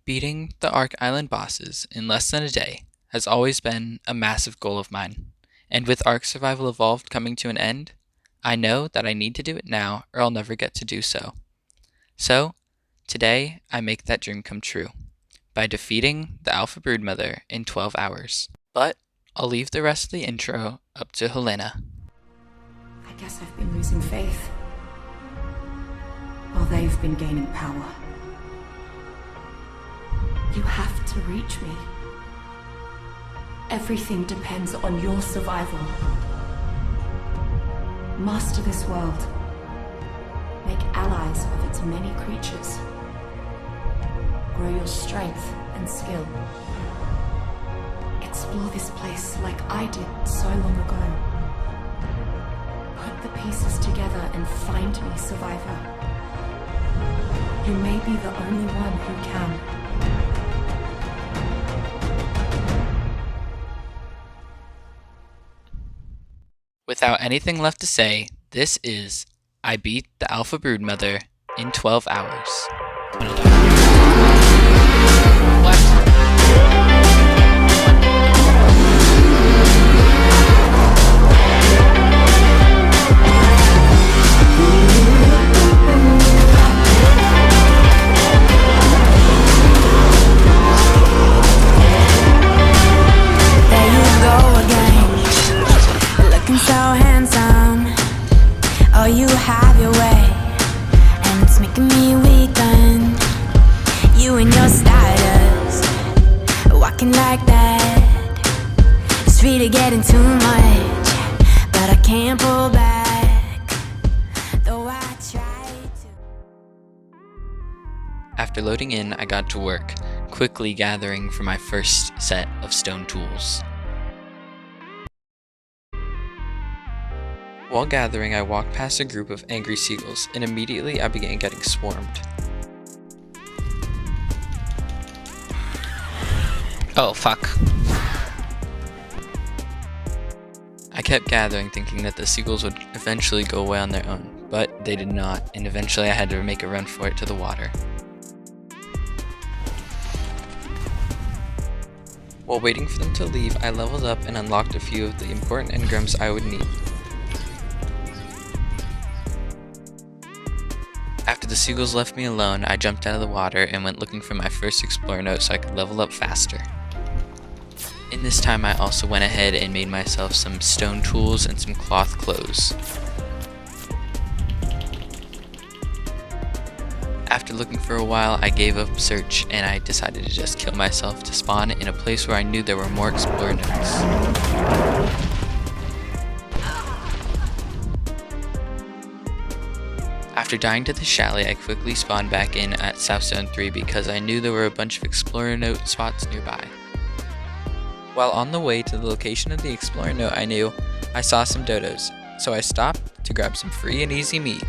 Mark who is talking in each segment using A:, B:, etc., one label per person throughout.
A: Beating the ARK Island bosses in less than a day has always been a massive goal of mine, and with ARK Survival Evolved coming to an end, I know that I need to do it now or I'll never get to do so. So, today I make that dream come true by defeating the Alpha Broodmother in 12 hours. But I'll leave the rest of the intro up to Helena.
B: I guess I've been losing faith, while they've been gaining power. You have to reach me. Everything depends on your survival. Master this world. Make allies of its many creatures. Grow your strength and skill. Explore this place like I did so long ago. Put the pieces together and find me, survivor. You may be the only one who can.
A: Without anything left to say, this is I beat the Alpha Broodmother in 12 hours.
C: So handsome, oh you have your way, and it's making me weaken. You and your stardust, walking like that. It's really getting too much, but I can't pull back, though I try to.
A: After loading in, I got to work, quickly gathering for my first set of stone tools. While gathering, I walked past a group of angry seagulls, and immediately I began getting swarmed. Oh, fuck. I kept gathering, thinking that the seagulls would eventually go away on their own, but they did not, and eventually I had to make a run for it to the water. While waiting for them to leave, I leveled up and unlocked a few of the important engrams I would need. After the seagulls left me alone, I jumped out of the water and went looking for my first explorer note so I could level up faster. In this time, I also went ahead and made myself some stone tools and some cloth clothes. After looking for a while, I gave up search and I decided to just kill myself to spawn in a place where I knew there were more explorer notes. After dying to the chalet, I quickly spawned back in at South Zone 3 because I knew there were a bunch of explorer note spots nearby. While on the way to the location of the explorer note I knew, I saw some dodos, so I stopped to grab some free and easy meat.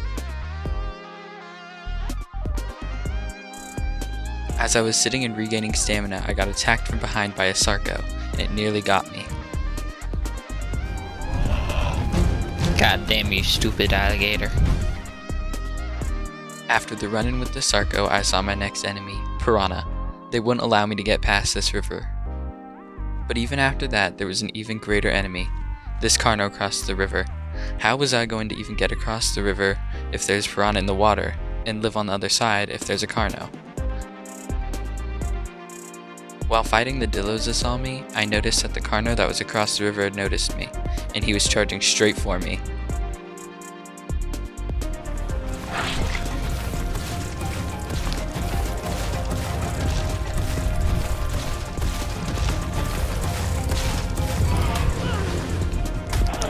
A: As I was sitting and regaining stamina, I got attacked from behind by a Sarco, and it nearly got me. God damn you, stupid alligator. After the run-in with the Sarco, I saw my next enemy, Piranha. They wouldn't allow me to get past this river. But even after that, there was an even greater enemy, this Carno across the river. How was I going to even get across the river if there's Piranha in the water, and live on the other side if there's a Carno? While fighting the Dillos that saw me, I noticed that the Carno that was across the river had noticed me, and he was charging straight for me.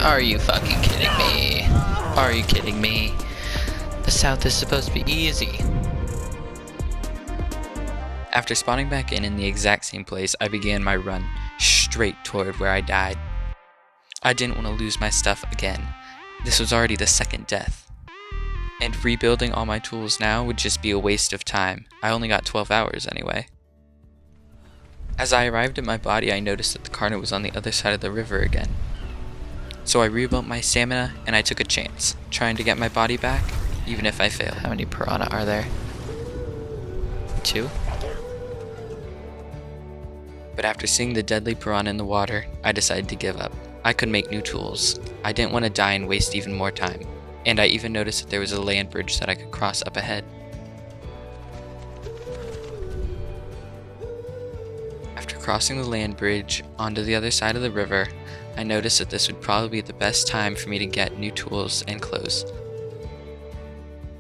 A: Are you fucking kidding me? Are you kidding me? The South is supposed to be easy. After spawning back in the exact same place, I began my run straight toward where I died. I didn't want to lose my stuff again. This was already the second death. And rebuilding all my tools now would just be a waste of time. I only got 12 hours anyway. As I arrived at my body, I noticed that the Carno was on the other side of the river again. So I rebuilt my stamina and I took a chance, trying to get my body back, even if I failed. How many piranha are there? 2? But after seeing the deadly piranha in the water, I decided to give up. I could make new tools. I didn't want to die and waste even more time. And I even noticed that there was a land bridge that I could cross up ahead. After crossing the land bridge onto the other side of the river, I noticed that this would probably be the best time for me to get new tools and clothes.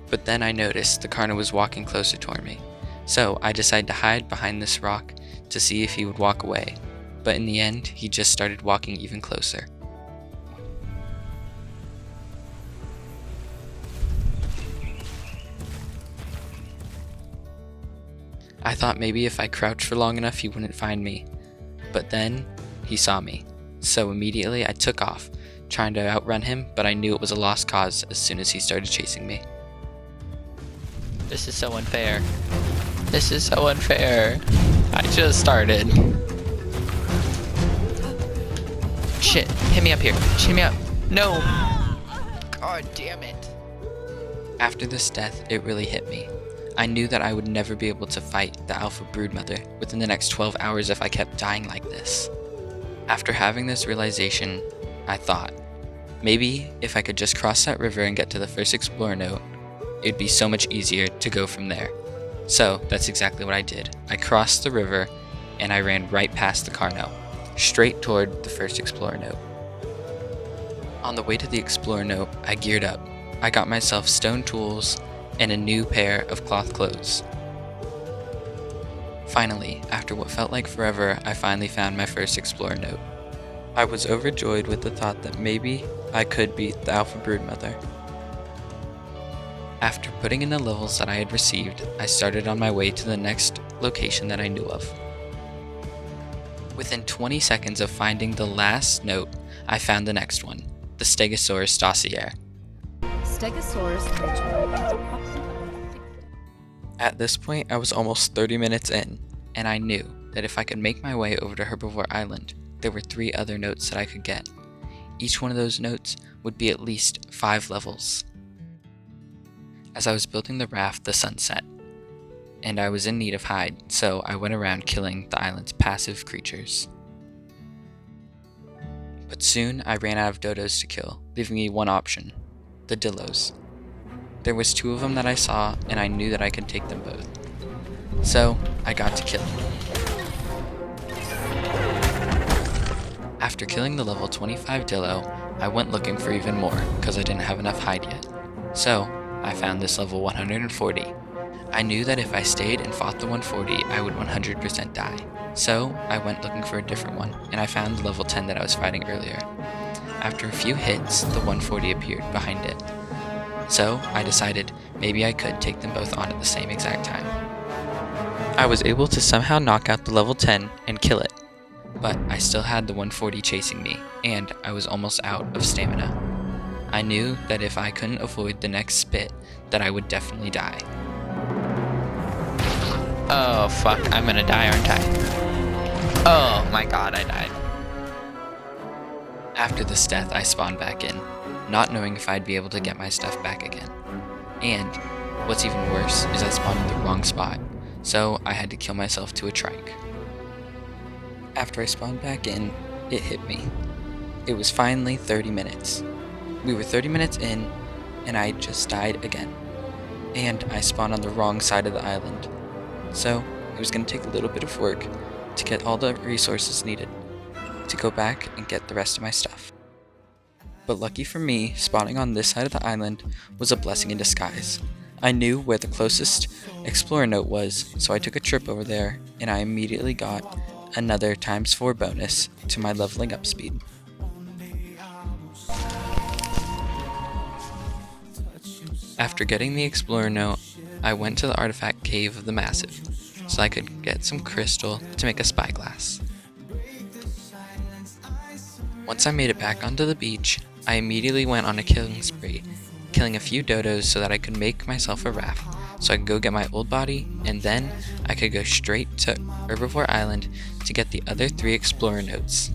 A: But then I noticed the Karna was walking closer toward me, so I decided to hide behind this rock to see if he would walk away, but in the end, he just started walking even closer. I thought maybe if I crouched for long enough he wouldn't find me, but then he saw me, so immediately I took off, trying to outrun him, but I knew it was a lost cause as soon as he started chasing me.
D: This is so unfair. This is so unfair. I just started. Shit, hit me up here. Hit me up. No! God damn it.
A: After this death, it really hit me. I knew that I would never be able to fight the Alpha Broodmother within the next 12 hours if I kept dying like this. After having this realization, I thought, maybe if I could just cross that river and get to the first Explorer note, it'd be so much easier to go from there. So that's exactly what I did. I crossed the river and I ran right past the Carno, straight toward the first Explorer note. On the way to the Explorer note, I geared up. I got myself stone tools and a new pair of cloth clothes. Finally, after what felt like forever, I finally found my first Explorer note. I was overjoyed with the thought that maybe I could beat the Alpha Broodmother. After putting in the levels that I had received, I started on my way to the next location that I knew of. Within 20 seconds of finding the last note, I found the next one, the Stegosaurus dossier.
B: Stegosaurus legend is approximately.
A: At this point, I was almost 30 minutes in, and I knew that if I could make my way over to Herbivore Island, there were 3 other notes that I could get. Each one of those notes would be at least 5 levels. As I was building the raft, the sun set, and I was in need of hide, so I went around killing the island's passive creatures. But soon I ran out of dodos to kill, leaving me one option, the dillos. There was 2 of them that I saw, and I knew that I could take them both. So I got to killing. After killing the level 25 dillo, I went looking for even more, because I didn't have enough hide yet. So I found this level 140. I knew that if I stayed and fought the 140, I would 100% die. So I went looking for a different one, and I found the level 10 that I was fighting earlier. After a few hits, the 140 appeared behind it. So I decided maybe I could take them both on at the same exact time. I was able to somehow knock out the level 10 and kill it, but I still had the 140 chasing me, and I was almost out of stamina. I knew that if I couldn't avoid the next spit, that I would definitely die.
D: Oh fuck, I'm gonna die, aren't I? Oh my god, I died.
A: After this death, I spawned back in, not knowing if I'd be able to get my stuff back again. And what's even worse is I spawned in the wrong spot, so I had to kill myself to a trike. After I spawned back in, it hit me. It was finally 30 minutes. We were 30 minutes in, and I just died again. And I spawned on the wrong side of the island. So it was going to take a little bit of work to get all the resources needed to go back and get the rest of my stuff. But lucky for me, spawning on this side of the island was a blessing in disguise. I knew where the closest Explorer note was, so I took a trip over there, and I immediately got another ×4 bonus to my leveling up speed. After getting the Explorer note, I went to the artifact cave of the Massive, so I could get some crystal to make a spyglass. Once I made it back onto the beach, I immediately went on a killing spree, killing a few dodos so that I could make myself a raft, so I could go get my old body, and then I could go straight to Herbivore Island to get the other 3 Explorer notes.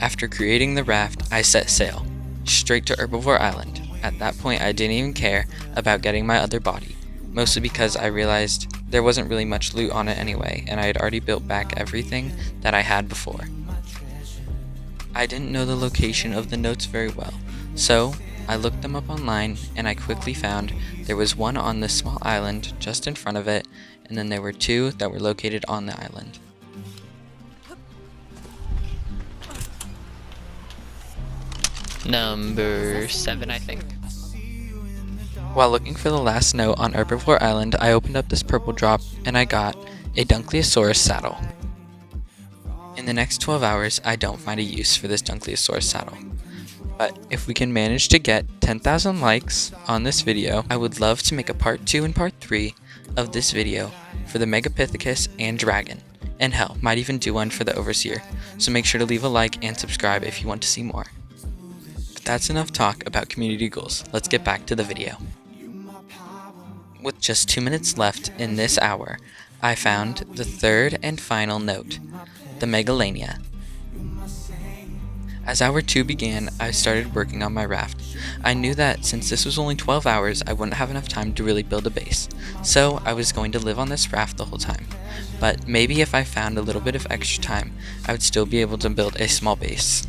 A: After creating the raft, I set sail, straight to Herbivore Island. At that point, I didn't even care about getting my other body. mostly because I realized there wasn't really much loot on it anyway, and I had already built back everything that I had before. I didn't know the location of the notes very well, so I looked them up online, and I quickly found there was one on this small island just in front of it, and then there were two that were located on the island.
D: Number 7, I think.
A: While looking for the last note on Herbivore Island, I opened up this purple drop, and I got a Dunkleosaurus saddle. In the next 12 hours, I don't find a use for this Dunkleosaurus saddle. But if we can manage to get 10,000 likes on this video, I would love to make a part 2 and part 3 of this video for the Megapithecus and Dragon. And hell, might even do one for the Overseer. So make sure to leave a like and subscribe if you want to see more. But that's enough talk about community goals. Let's get back to the video. With just 2 minutes left in this hour, I found the third and final note, the Megalania. As hour 2 began, I started working on my raft. I knew that since this was only 12 hours, I wouldn't have enough time to really build a base, so I was going to live on this raft the whole time. But maybe if I found a little bit of extra time, I would still be able to build a small base.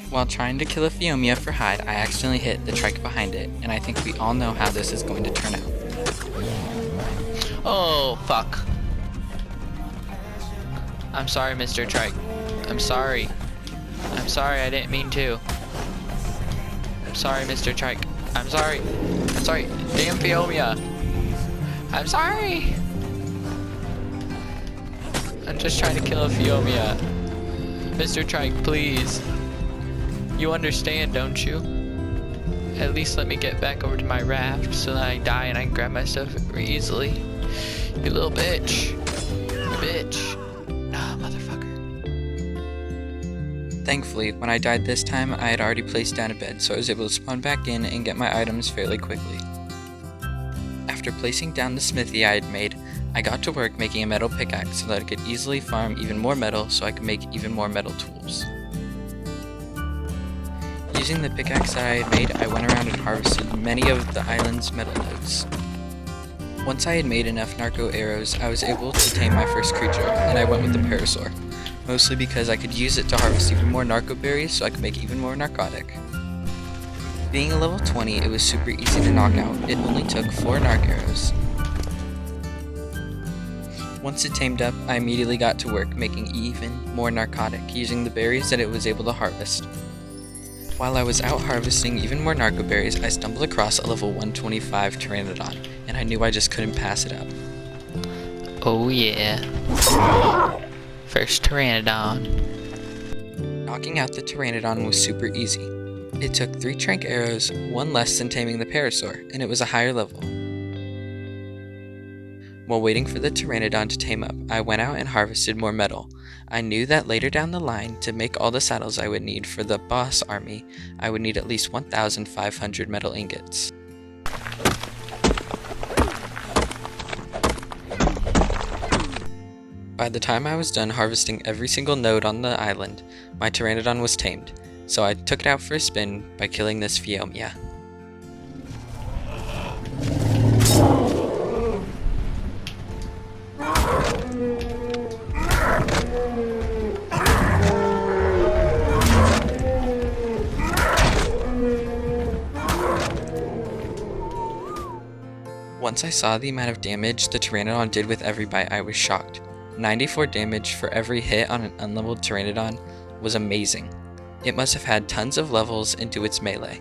A: While trying to kill a Phiomia for hide, I accidentally hit the trike behind it, and I think we all know how this is going to turn out.
D: Oh, fuck. I'm sorry, Mr. Trike. I'm sorry. I'm sorry, I didn't mean to. I'm sorry, Mr. Trike. I'm sorry. I'm sorry. Damn Phiomia. I'm sorry. I'm just trying to kill a Phiomia. Mr. Trike, please. You understand, don't you? At least let me get back over to my raft so that I die and I can grab my stuff very easily. You little bitch. You bitch. Ah, motherfucker.
A: Thankfully, when I died this time, I had already placed down a bed, so I was able to spawn back in and get my items fairly quickly. After placing down the smithy I had made, I got to work making a metal pickaxe so that I could easily farm even more metal so I could make even more metal tools. Using the pickaxe that I had made, I went around and harvested many of the island's metal nodes. Once I had made enough narco arrows, I was able to tame my first creature, and I went with the parasaur, mostly because I could use it to harvest even more narco berries so I could make even more narcotic. Being a level 20, it was super easy to knock out. It only took 4 narc arrows. Once it tamed up, I immediately got to work making even more narcotic using the berries that it was able to harvest. While I was out harvesting even more narco berries, I stumbled across a level 125 Pteranodon, and I knew I just couldn't pass it up.
D: Oh yeah. First Pteranodon.
A: Knocking out the Pteranodon was super easy. It took 3 trank arrows, 1 less than taming the parasaur, and it was a higher level. While waiting for the Pteranodon to tame up, I went out and harvested more metal. I knew that later down the line, to make all the saddles I would need for the boss army, I would need at least 1,500 metal ingots. By the time I was done harvesting every single node on the island, my Pteranodon was tamed, so I took it out for a spin by killing this Phiomia. Once I saw the amount of damage the Pteranodon did with every bite, I was shocked. 94 damage for every hit on an unleveled Pteranodon was amazing. It must have had tons of levels into its melee.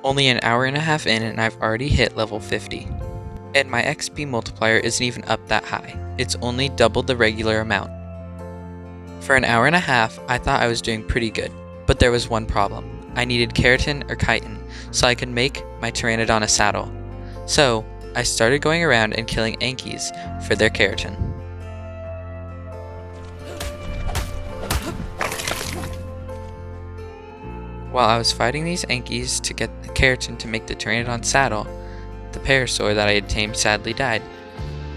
A: Only an hour and a half in and I've already hit level 50. And my XP multiplier isn't even up that high. It's only double the regular amount. For an hour and a half, I thought I was doing pretty good, but there was one problem. I needed keratin or chitin so I could make my Pteranodon a saddle. So, I started going around and killing Ankies for their keratin. While I was fighting these Ankies to get the keratin to make the Pteranodon saddle, the parasaur that I had tamed sadly died.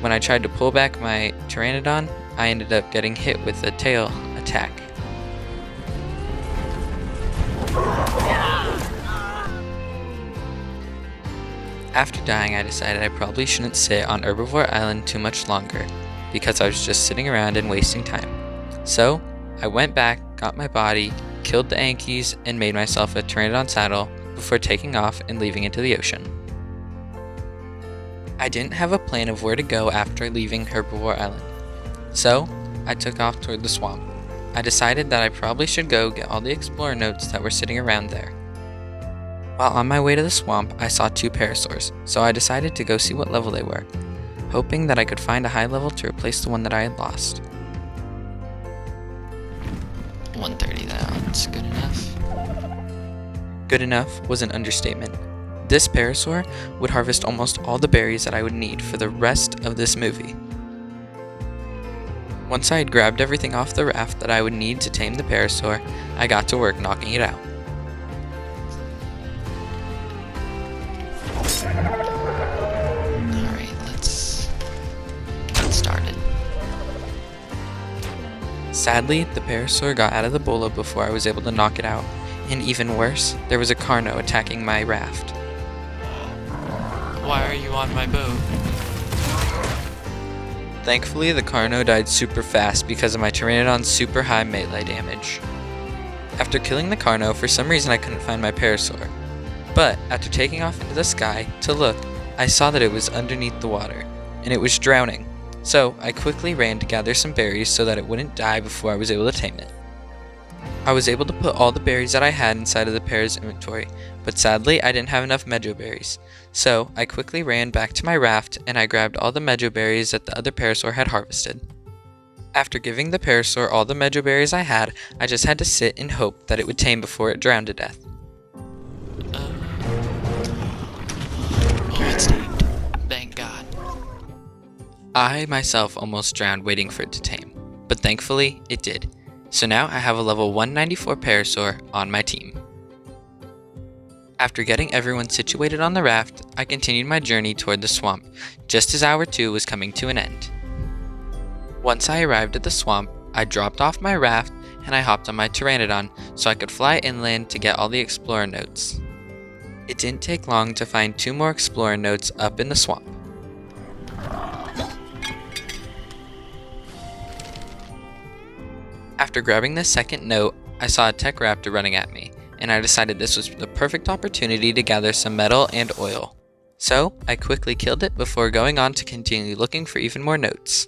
A: When I tried to pull back my Pteranodon, I ended up getting hit with a tail attack. After dying, I decided I probably shouldn't sit on Herbivore Island too much longer, because I was just sitting around and wasting time. So, I went back, got my body, killed the Ankies, and made myself a Pteranodon saddle before taking off and leaving into the ocean. I didn't have a plan of where to go after leaving Herbivore Island, so I took off toward the swamp. I decided that I probably should go get all the explorer notes that were sitting around there. While on my way to the swamp, I saw 2 parasaurs, so I decided to go see what level they were, hoping that I could find a high level to replace the one that I had lost.
D: 130, that's good enough.
A: Good enough was an understatement. This parasaur would harvest almost all the berries that I would need for the rest of this movie. Once I had grabbed everything off the raft that I would need to tame the parasaur, I got to work knocking it out.
D: Alright, let's get started.
A: Sadly, the parasaur got out of the bolo before I was able to knock it out, and even worse, there was a Carno attacking my raft.
D: Why are you on my boat?
A: Thankfully, the Carno died super fast because of my Pteranodon's super high melee damage. After killing the Carno, for some reason I couldn't find my parasaur. But after taking off into the sky to look, I saw that it was underneath the water, and it was drowning. So I quickly ran to gather some berries so that it wouldn't die before I was able to tame it. I was able to put all the berries that I had inside of the para's inventory, but sadly I didn't have enough Mejo berries. So I quickly ran back to my raft and I grabbed all the Mejo berries that the other parasaur had harvested. After giving the parasaur all the Mejo berries I had, I just had to sit and hope that it would tame before it drowned to death.
D: Oh, it's tamed. Thank God.
A: I myself almost drowned waiting for it to tame, but thankfully it did. So now I have a level 194 parasaur on my team. After getting everyone situated on the raft, I continued my journey toward the swamp, just as Hour 2 was coming to an end. Once I arrived at the swamp, I dropped off my raft and I hopped on my Pteranodon so I could fly inland to get all the explorer notes. It didn't take long to find 2 more explorer notes up in the swamp. After grabbing the second note, I saw a tech raptor running at me, and I decided this was the perfect opportunity to gather some metal and oil. So, I quickly killed it before going on to continue looking for even more notes.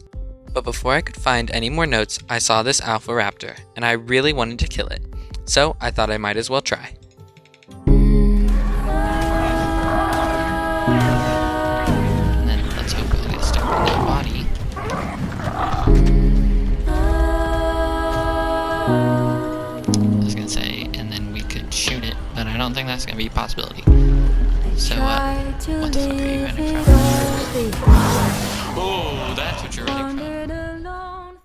A: But before I could find any more notes, I saw this alpha raptor, and I really wanted to kill it. So, I thought I might as well try.
D: And then let's hope we'll get stuck on that body. I was gonna say, and then we could shoot it, but I don't think that's gonna be a possibility. So, what the fuck are you running from? Oh, that's what you're running from.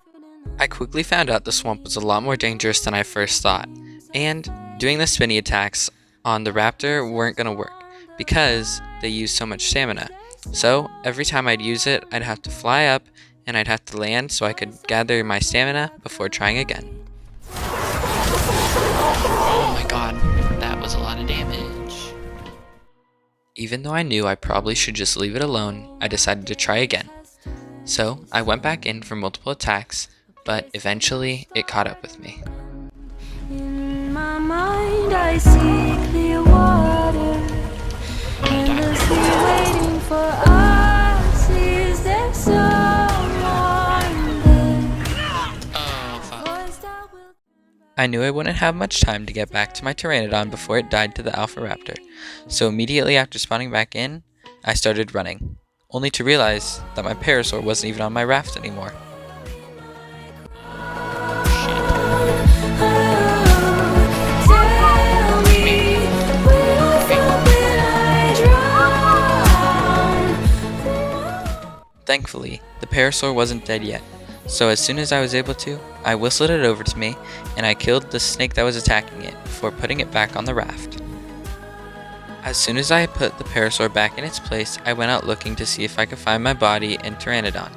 A: I quickly found out the swamp was a lot more dangerous than I first thought, and doing the spinny attacks on the raptor weren't gonna work, because they use so much stamina. So, every time I'd use it, I'd have to fly up, and I'd have to land so I could gather my stamina before trying again.
D: Oh my god, that was a lot of damage.
A: Even though I knew I probably should just leave it alone, I decided to try again. So, I went back in for multiple attacks, but eventually it caught up with me.
C: In my mind, I see clear water. Endlessly waiting for us. Is there someone there?
D: Oh, fuck.
C: Voice that will
A: I knew I wouldn't have much time to get back to my Pteranodon before it died to the Alpha Raptor, so immediately after spawning back in, I started running, only to realize that my parasaur wasn't even on my raft anymore.
C: tell me will I fall, will I drown?
A: Thankfully, the parasaur wasn't dead yet, so as soon as I was able to, I whistled it over to me, and I killed the snake that was attacking it before putting it back on the raft. As soon as I had put the parasaur back in its place, I went out looking to see if I could find my body and Pteranodon.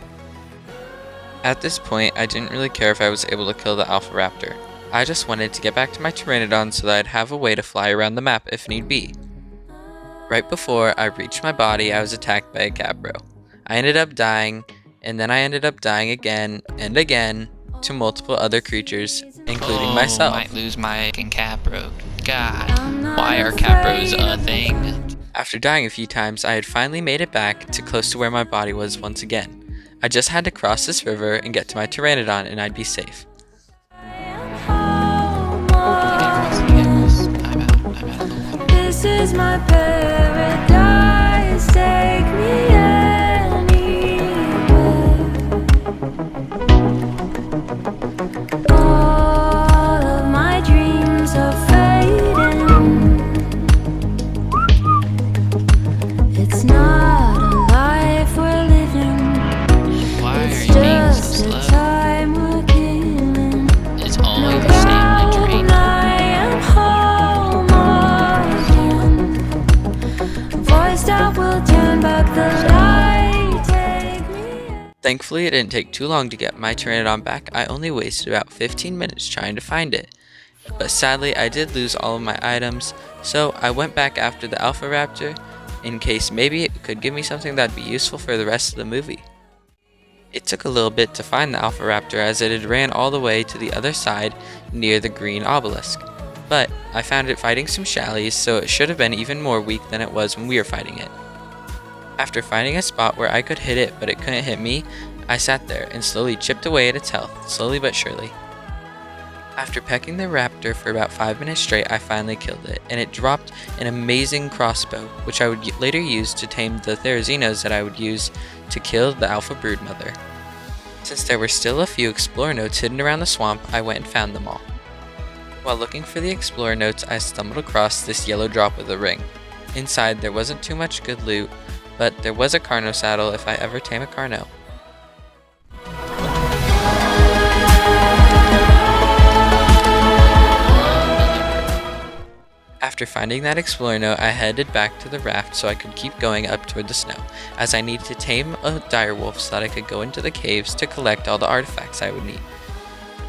A: At this point, I didn't really care if I was able to kill the Alpha Raptor. I just wanted to get back to my Pteranodon so that I'd have a way to fly around the map if need be. Right before I reached my body, I was attacked by a capro. I ended up dying, and then I ended up dying again and again to multiple other creatures, including myself.
D: Might lose my fucking capro. God, why are capros a thing?
A: After dying a few times, I had finally made it back to close to where my body was once again. I just had to cross this river and get to my pteranodon and I'd be safe.
C: This is my paradise, take me anywhere. All of my dreams are fading. It's not a life we're living.
D: Why are
C: It's
D: you being so
C: just a
D: slow?
C: time we're killing.
D: It's only the same in the dream.
C: I am home again. Voice that will turn back the light. Take me.
A: Thankfully, it didn't take too long to get my pteranodon back. I only wasted about 15 minutes trying to find it. But sadly, I did lose all of my items, so I went back after the Alpha Raptor in case maybe it could give me something that'd be useful for the rest of the movie. It took a little bit to find the Alpha Raptor as it had ran all the way to the other side near the green obelisk. But I found it fighting some shallies, so it should have been even more weak than it was when we were fighting it. After finding a spot where I could hit it but it couldn't hit me, I sat there and slowly chipped away at its health, slowly but surely. After pecking the raptor for about 5 minutes straight, I finally killed it, and it dropped an amazing crossbow, which I would later use to tame the Therazinos that I would use to kill the Alpha Broodmother. Since there were still a few Explorer notes hidden around the swamp, I went and found them all. While looking for the Explorer notes, I stumbled across this yellow drop with a ring. Inside, there wasn't too much good loot, but there was a Carno saddle if I ever tame a Carno. After finding that Explorer note, I headed back to the raft so I could keep going up toward the snow, as I needed to tame a direwolf so that I could go into the caves to collect all the artifacts I would need.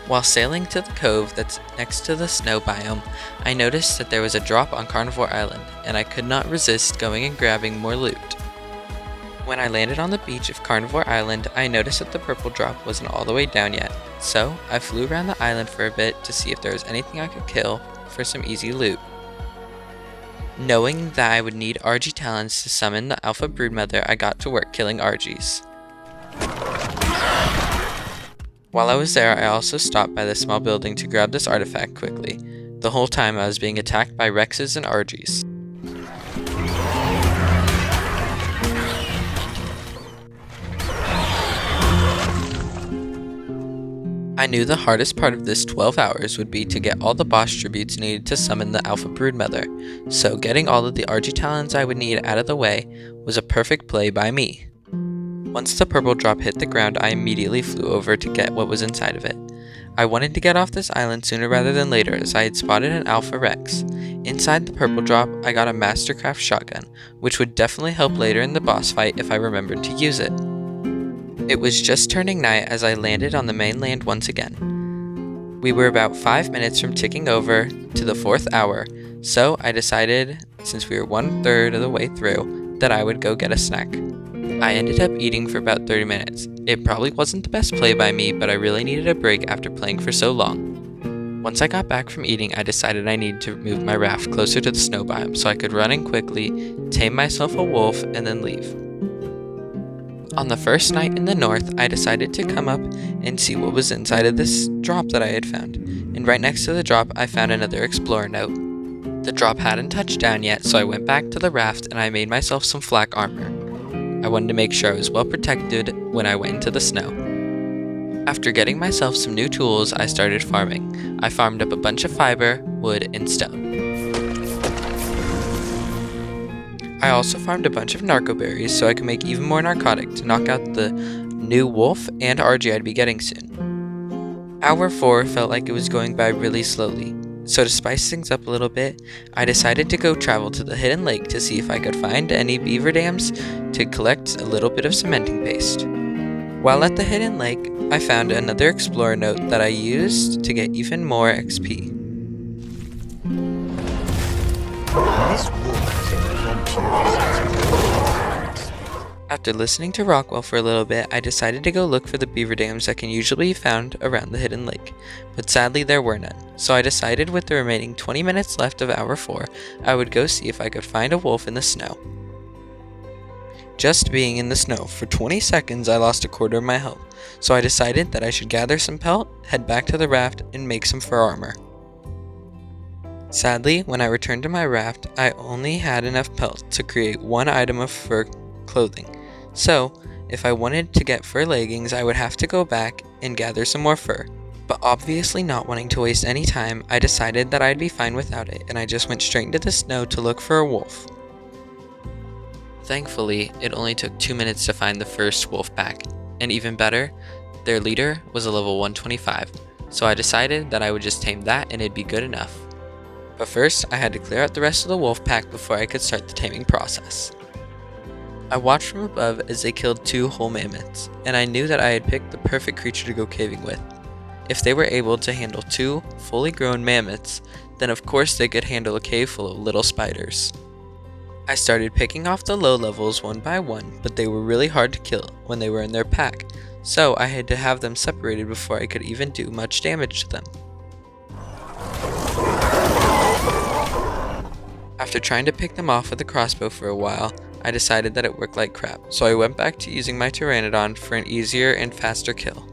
A: While sailing to the cove that's next to the snow biome, I noticed that there was a drop on Carnivore Island, and I could not resist going and grabbing more loot. When I landed on the beach of Carnivore Island, I noticed that the purple drop wasn't all the way down yet, so I flew around the island for a bit to see if there was anything I could kill for some easy loot. Knowing that I would need RG talons to summon the Alpha Broodmother, I got to work killing RGs. While I was there, I also stopped by the small building to grab this artifact quickly. The whole time I was being attacked by Rexes and RGs. I knew the hardest part of this 12 hours would be to get all the boss tributes needed to summon the Alpha Broodmother, so getting all of the RG talons I would need out of the way was a perfect play by me. Once the purple drop hit the ground, I immediately flew over to get what was inside of it. I wanted to get off this island sooner rather than later as I had spotted an Alpha Rex. Inside the purple drop, I got a Mastercraft shotgun, which would definitely help later in the boss fight if I remembered to use it. It was just turning night as I landed on the mainland once again. We were about 5 minutes from ticking over to the 4th hour, so I decided, since we were 1/3 of the way through, that I would go get a snack. I ended up eating for about 30 minutes. It probably wasn't the best play by me, but I really needed a break after playing for so long. Once I got back from eating, I decided I needed to move my raft closer to the snow biome so I could run in quickly, tame myself a wolf, and then leave. On the first night in the north, I decided to come up and see what was inside of this drop that I had found, and right next to the drop I found another Explorer note. The drop hadn't touched down yet, so I went back to the raft and I made myself some flak armor. I wanted to make sure I was well protected when I went into the snow. After getting myself some new tools, I started farming. I farmed up a bunch of fiber, wood, and stone. I also farmed a bunch of narco berries so I could make even more narcotic to knock out the new wolf and RG I'd be getting soon. Hour 4 felt like it was going by really slowly, so to spice things up a little bit, I decided to go travel to the hidden lake to see if I could find any beaver dams to collect a little bit of cementing paste. While at the hidden lake, I found another Explorer note that I used to get even more XP.
E: This wolf is in the
A: After listening to Rockwell for a little bit, I decided to go look for the beaver dams that can usually be found around the hidden lake, but sadly there were none. So I decided with the remaining 20 minutes left of hour 4, I would go see if I could find a wolf in the snow. Just being in the snow for 20 seconds, I lost a quarter of my health, so I decided that I should gather some pelt, head back to the raft, and make some fur armor. Sadly, when I returned to my raft, I only had enough pelt to create one item of fur clothing. So, if I wanted to get fur leggings, I would have to go back and gather some more fur. But obviously not wanting to waste any time, I decided that I'd be fine without it, and I just went straight into the snow to look for a wolf. Thankfully, it only took 2 minutes to find the first wolf pack, and even better, their leader was a level 125, so I decided that I would just tame that and it'd be good enough. But first, I had to clear out the rest of the wolf pack before I could start the taming process. I watched from above as they killed 2 whole mammoths, and I knew that I had picked the perfect creature to go caving with. If they were able to handle 2 fully grown mammoths, then of course they could handle a cave full of little spiders. I started picking off the low levels one by one, but they were really hard to kill when they were in their pack, so I had to have them separated before I could even do much damage to them. After trying to pick them off with a crossbow for a while, I decided that it worked like crap, so I went back to using my Pteranodon for an easier and faster kill.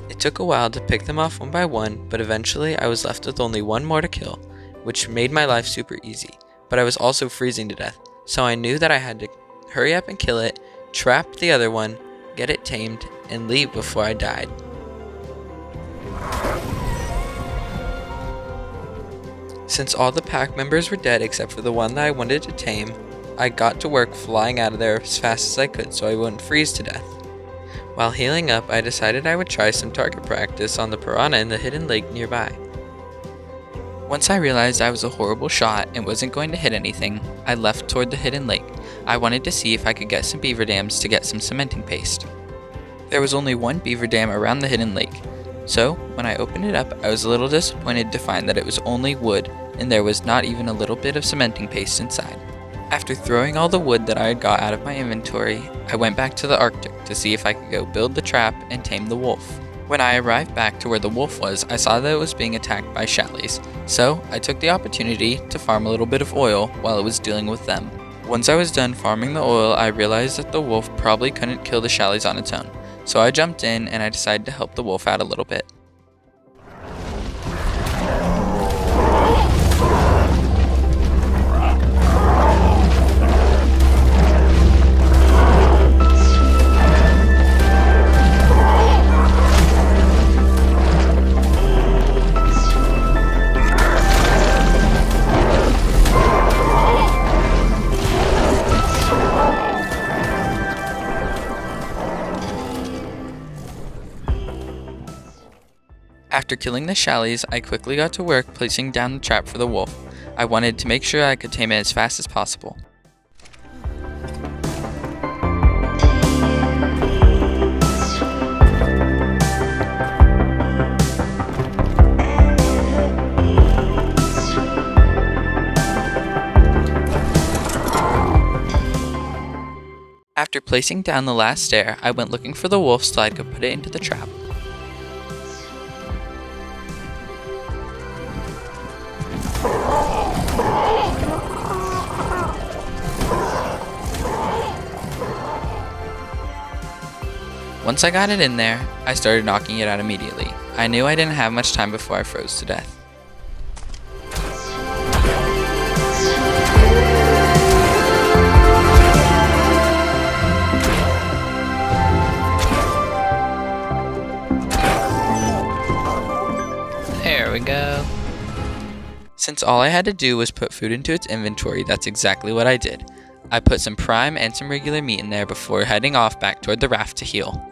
A: It took a while to pick them off one by one, but eventually I was left with only one more to kill, which made my life super easy, but I was also freezing to death, so I knew that I had to hurry up and kill it, trap the other one, get it tamed, and leave before I died. Since all the pack members were dead except for the one that I wanted to tame, I got to work flying out of there as fast as I could so I wouldn't freeze to death. While healing up, I decided I would try some target practice on the piranha in the hidden lake nearby. Once I realized I was a horrible shot and wasn't going to hit anything, I left toward the hidden lake. I wanted to see if I could get some beaver dams to get some cementing paste. There was only one beaver dam around the hidden lake, so when I opened it up, I was a little disappointed to find that it was only wood and there was not even a little bit of cementing paste inside. After throwing all the wood that I had got out of my inventory, I went back to the Arctic to see if I could go build the trap and tame the wolf. When I arrived back to where the wolf was, I saw that it was being attacked by shallies, so I took the opportunity to farm a little bit of oil while it was dealing with them. Once I was done farming the oil, I realized that the wolf probably couldn't kill the shallies on its own, so I jumped in and I decided to help the wolf out a little bit. After killing the shallies, I quickly got to work placing down the trap for the wolf. I wanted to make sure I could tame it as fast as possible. After placing down the last stair, I went looking for the wolf so I could put it into the trap. Once I got it in there, I started knocking it out immediately. I knew I didn't have much time before I froze to death.
D: There we go.
A: Since all I had to do was put food into its inventory, that's exactly what I did. I put some prime and some regular meat in there before heading off back toward the raft to heal.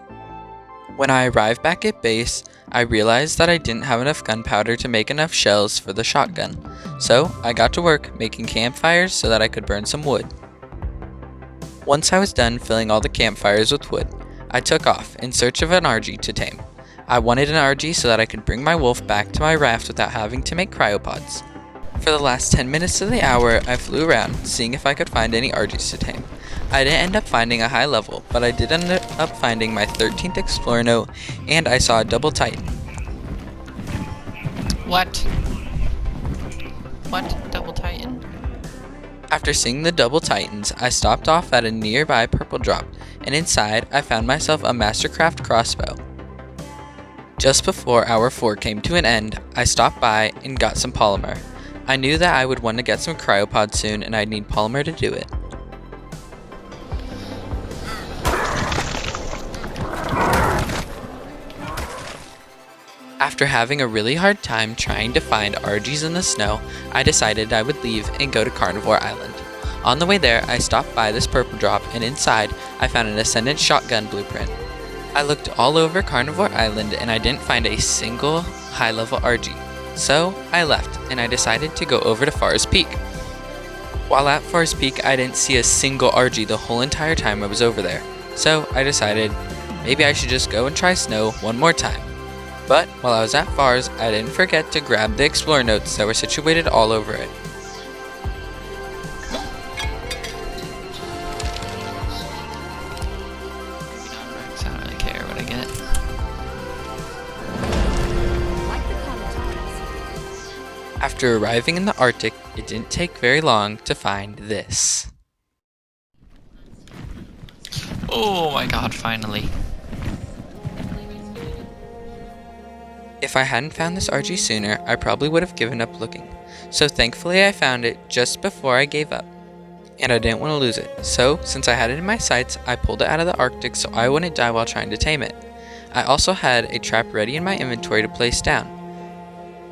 A: When I arrived back at base, I realized that I didn't have enough gunpowder to make enough shells for the shotgun, so I got to work making campfires so that I could burn some wood. Once I was done filling all the campfires with wood, I took off in search of an RG to tame. I wanted an RG so that I could bring my wolf back to my raft without having to make cryopods. For the last 10 minutes of the hour, I flew around, seeing if I could find any RGs to tame. I didn't end up finding a high level, but I did end up finding my 13th Explorer Note, and I saw a double Titan.
D: What? What? Double Titan?
A: After seeing the double Titans, I stopped off at a nearby purple drop, and inside I found myself a Mastercraft crossbow. Just before hour 4 came to an end, I stopped by and got some polymer. I knew that I would want to get some cryopods soon and I'd need polymer to do it. After having a really hard time trying to find RGs in the snow, I decided I would leave and go to Carnivore Island. On the way there, I stopped by this purple drop, and inside, I found an Ascendant shotgun blueprint. I looked all over Carnivore Island and I didn't find a single high-level RG, so I left and I decided to go over to Forest Peak. While at Forest Peak, I didn't see a single RG the whole entire time I was over there, so I decided maybe I should just go and try snow one more time. But while I was at Fars, I didn't forget to grab the Explorer Notes that were situated all over it.
D: I don't really care what I get.
A: After arriving in the Arctic, it didn't take very long to find this.
D: Oh my god, finally.
A: If I hadn't found this RG sooner, I probably would have given up looking. So thankfully I found it just before I gave up. And I didn't want to lose it. So, since I had it in my sights, I pulled it out of the Arctic so I wouldn't die while trying to tame it. I also had a trap ready in my inventory to place down.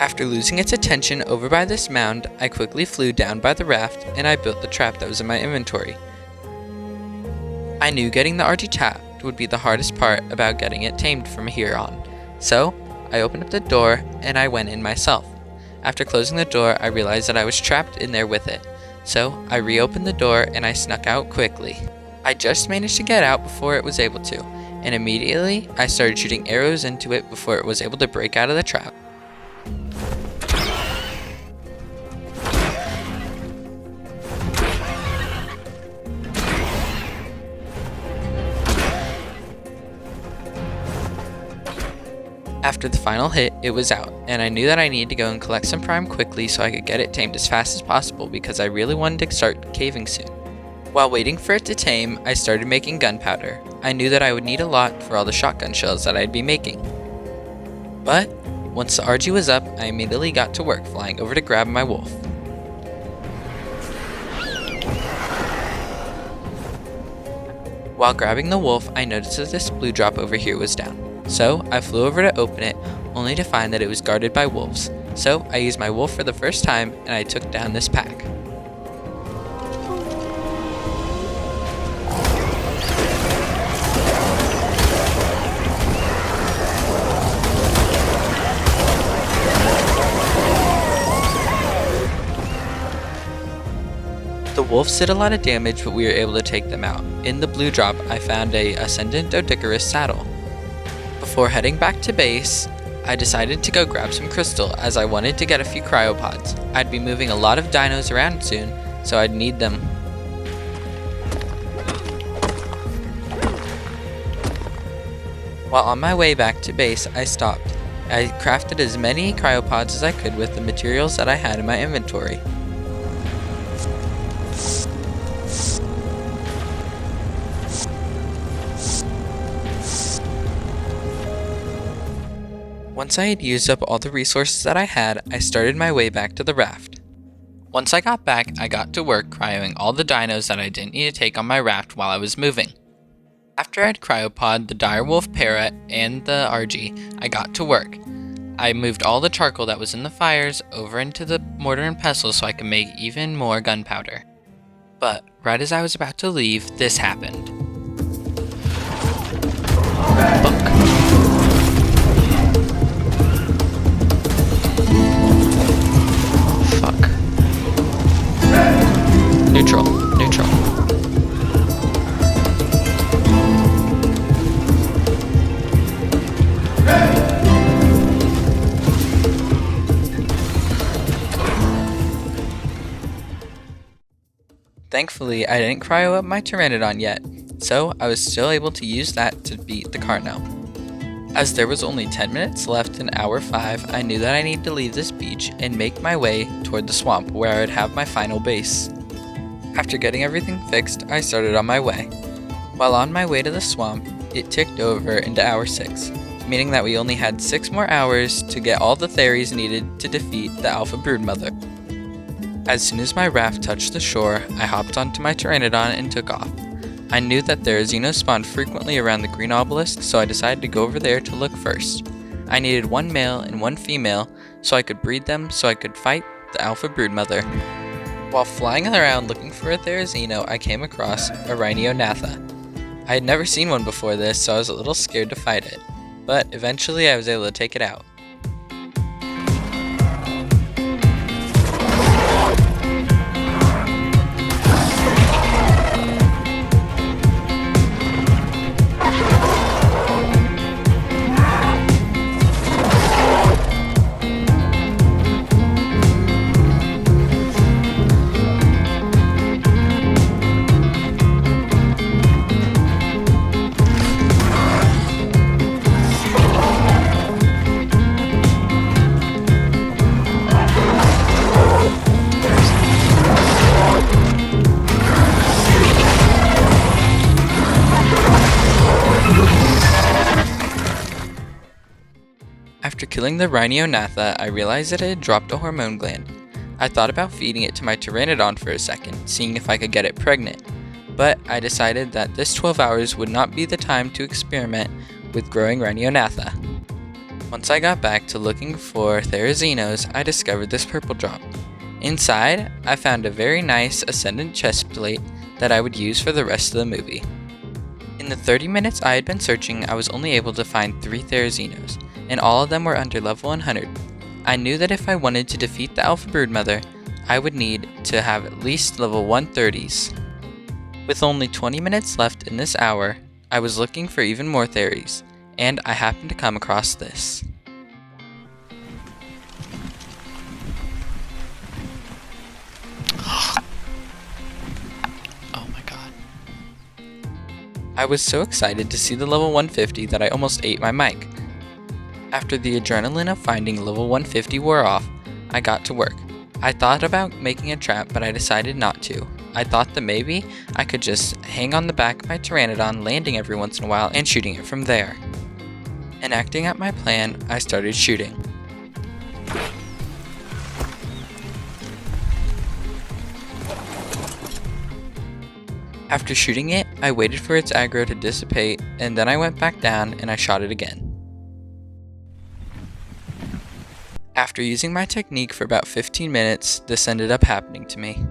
A: After losing its attention over by this mound, I quickly flew down by the raft and I built the trap that was in my inventory. I knew getting the RG tapped would be the hardest part about getting it tamed from here on. So, I opened up the door and I went in myself. After closing the door, I realized that I was trapped in there with it. So, I reopened the door and I snuck out quickly. I just managed to get out before it was able to, and immediately I started shooting arrows into it before it was able to break out of the trap. After the final hit, it was out, and I knew that I needed to go and collect some prime quickly so I could get it tamed as fast as possible because I really wanted to start caving soon. While waiting for it to tame, I started making gunpowder. I knew that I would need a lot for all the shotgun shells that I'd be making. But, once the RG was up, I immediately got to work flying over to grab my wolf. While grabbing the wolf, I noticed that this blue drop over here was down. So, I flew over to open it, only to find that it was guarded by wolves. So, I used my wolf for the first time, and I took down this pack. The wolves did a lot of damage, but we were able to take them out. In the blue drop, I found a Ascendant Doedicurus saddle. Before heading back to base, I decided to go grab some crystal as I wanted to get a few cryopods. I'd be moving a lot of dinos around soon, so I'd need them. While on my way back to base, I stopped. I crafted as many cryopods as I could with the materials that I had in my inventory. Once I had used up all the resources that I had, I started my way back to the raft. Once I got back, I got to work cryoing all the dinos that I didn't need to take on my raft while I was moving. After I'd cryopod the direwolf parrot and the RG, I got to work. I moved all the charcoal that was in the fires over into the mortar and pestle so I could make even more gunpowder. But right as I was about to leave, this happened. Neutral. Thankfully, I didn't cryo up my Pteranodon yet, so I was still able to use that to beat the Carno. As there was only 10 minutes left in hour 5, I knew that I needed to leave this beach and make my way toward the swamp where I would have my final base. After getting everything fixed, I started on my way. While on my way to the swamp, it ticked over into hour 6, meaning that we only had 6 more hours to get all the theories needed to defeat the Alpha Broodmother. As soon as my raft touched the shore, I hopped onto my Pteranodon and took off. I knew that Therizino spawned frequently around the green obelisk, so I decided to go over there to look first. I needed 1 male and 1 female so I could breed them so I could fight the Alpha Broodmother. While flying around looking for a Therizino, I came across a Rhiniothatha. I had never seen one before this, so I was a little scared to fight it, but eventually I was able to take it out. After killing the Rhiniothatha, I realized that it had dropped a hormone gland. I thought about feeding it to my Pteranodon for a second, seeing if I could get it pregnant, but I decided that this 12 hours would not be the time to experiment with growing Rhiniothatha. Once I got back to looking for Therizinos, I discovered this purple drop. Inside, I found a very nice Ascendant chest plate that I would use for the rest of the movie. In the 30 minutes I had been searching, I was only able to find 3 Therizinos, and all of them were under level 100. I knew that if I wanted to defeat the Alpha Broodmother, I would need to have at least level 130s. With only 20 minutes left in this hour, I was looking for even more theories, and I happened to come across this.
D: Oh my god.
A: I was so excited to see the level 150 that I almost ate my mic. After the adrenaline of finding level 150 wore off, I got to work. I thought about making a trap, but I decided not to. I thought that maybe I could just hang on the back of my Pteranodon, landing every once in a while and shooting it from there. Enacting out my plan, I started shooting. After shooting it, I waited for its aggro to dissipate, and then I went back down and I shot it again. After using my technique for about 15 minutes, this ended up happening to me.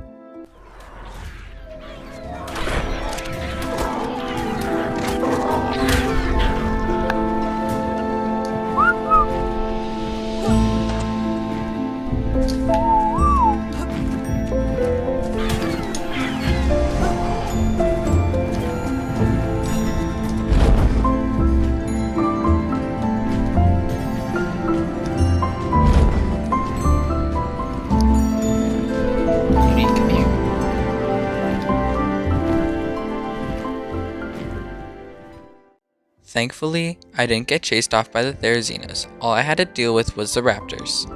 D: Come here.
A: Thankfully, I didn't get chased off by the Therizinos. All I had to deal with was the raptors.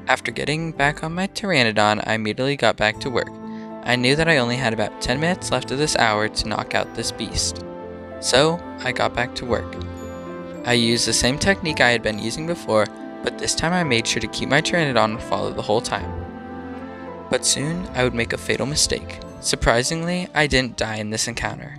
A: After getting back on my Pteranodon, I immediately got back to work. I knew that I only had about 10 minutes left of this hour to knock out this beast. So, I got back to work. I used the same technique I had been using before, but this time I made sure to keep my Pteranodon follow the whole time. But soon, I would make a fatal mistake. Surprisingly, I didn't die in this encounter.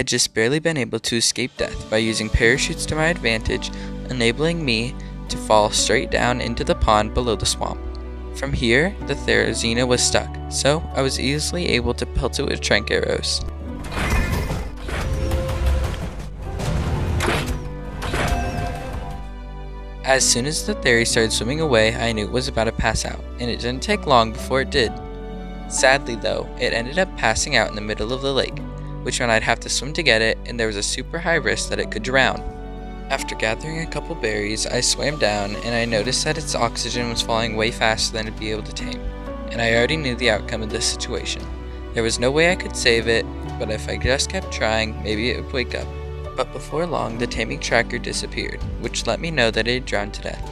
A: had just barely been able to escape death by using parachutes to my advantage, enabling me to fall straight down into the pond below the swamp. From here, the Therizino was stuck, so I was easily able to pelt it with tranq arrows. As soon as the Theri started swimming away, I knew it was about to pass out, and it didn't take long before it did. Sadly though, it ended up passing out in the middle of the lake, which meant I'd have to swim to get it, and there was a super high risk that it could drown. After gathering a couple berries, I swam down, and I noticed that its oxygen was falling way faster than it'd be able to tame, and I already knew the outcome of this situation. There was no way I could save it, but if I just kept trying, maybe it would wake up. But before long, the taming tracker disappeared, which let me know that it had drowned to death.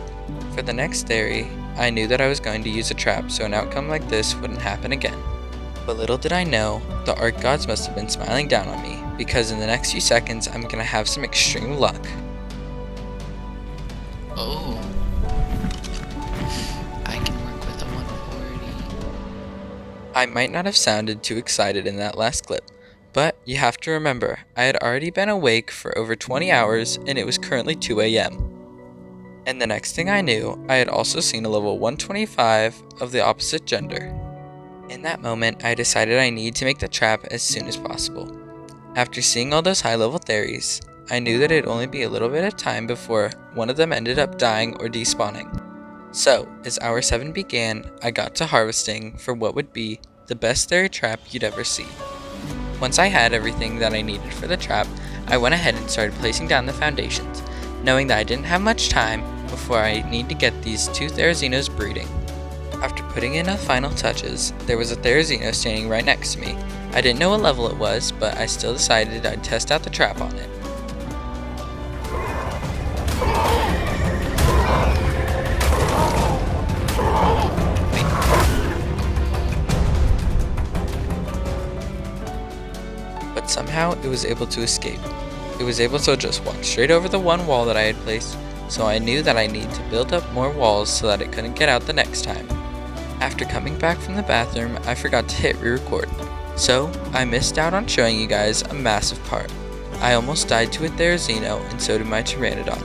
A: For the next Theri, I knew that I was going to use a trap so an outcome like this wouldn't happen again. But little did I know, the ARK gods must have been smiling down on me, because in the next few seconds I'm gonna have some extreme luck.
D: Oh. I can work with a 140.
A: I might not have sounded too excited in that last clip, but you have to remember, I had already been awake for over 20 hours and it was currently 2 a.m. And the next thing I knew, I had also seen a level 125 of the opposite gender. In that moment, I decided I needed to make the trap as soon as possible. After seeing all those high level Theris, I knew that it'd only be a little bit of time before one of them ended up dying or despawning. So, as hour 7 began, I got to harvesting for what would be the best Theri trap you'd ever see. Once I had everything that I needed for the trap, I went ahead and started placing down the foundations, knowing that I didn't have much time before I need to get these 2 Therizinos breeding. After putting in the final touches, there was a Therizino standing right next to me. I didn't know what level it was, but I still decided I'd test out the trap on it. But somehow it was able to escape. It was able to just walk straight over the one wall that I had placed, so I knew that I needed to build up more walls so that it couldn't get out the next time. After coming back from the bathroom, I forgot to hit re-record, so I missed out on showing you guys a massive part. I almost died to a Therizino and so did my Pteranodon,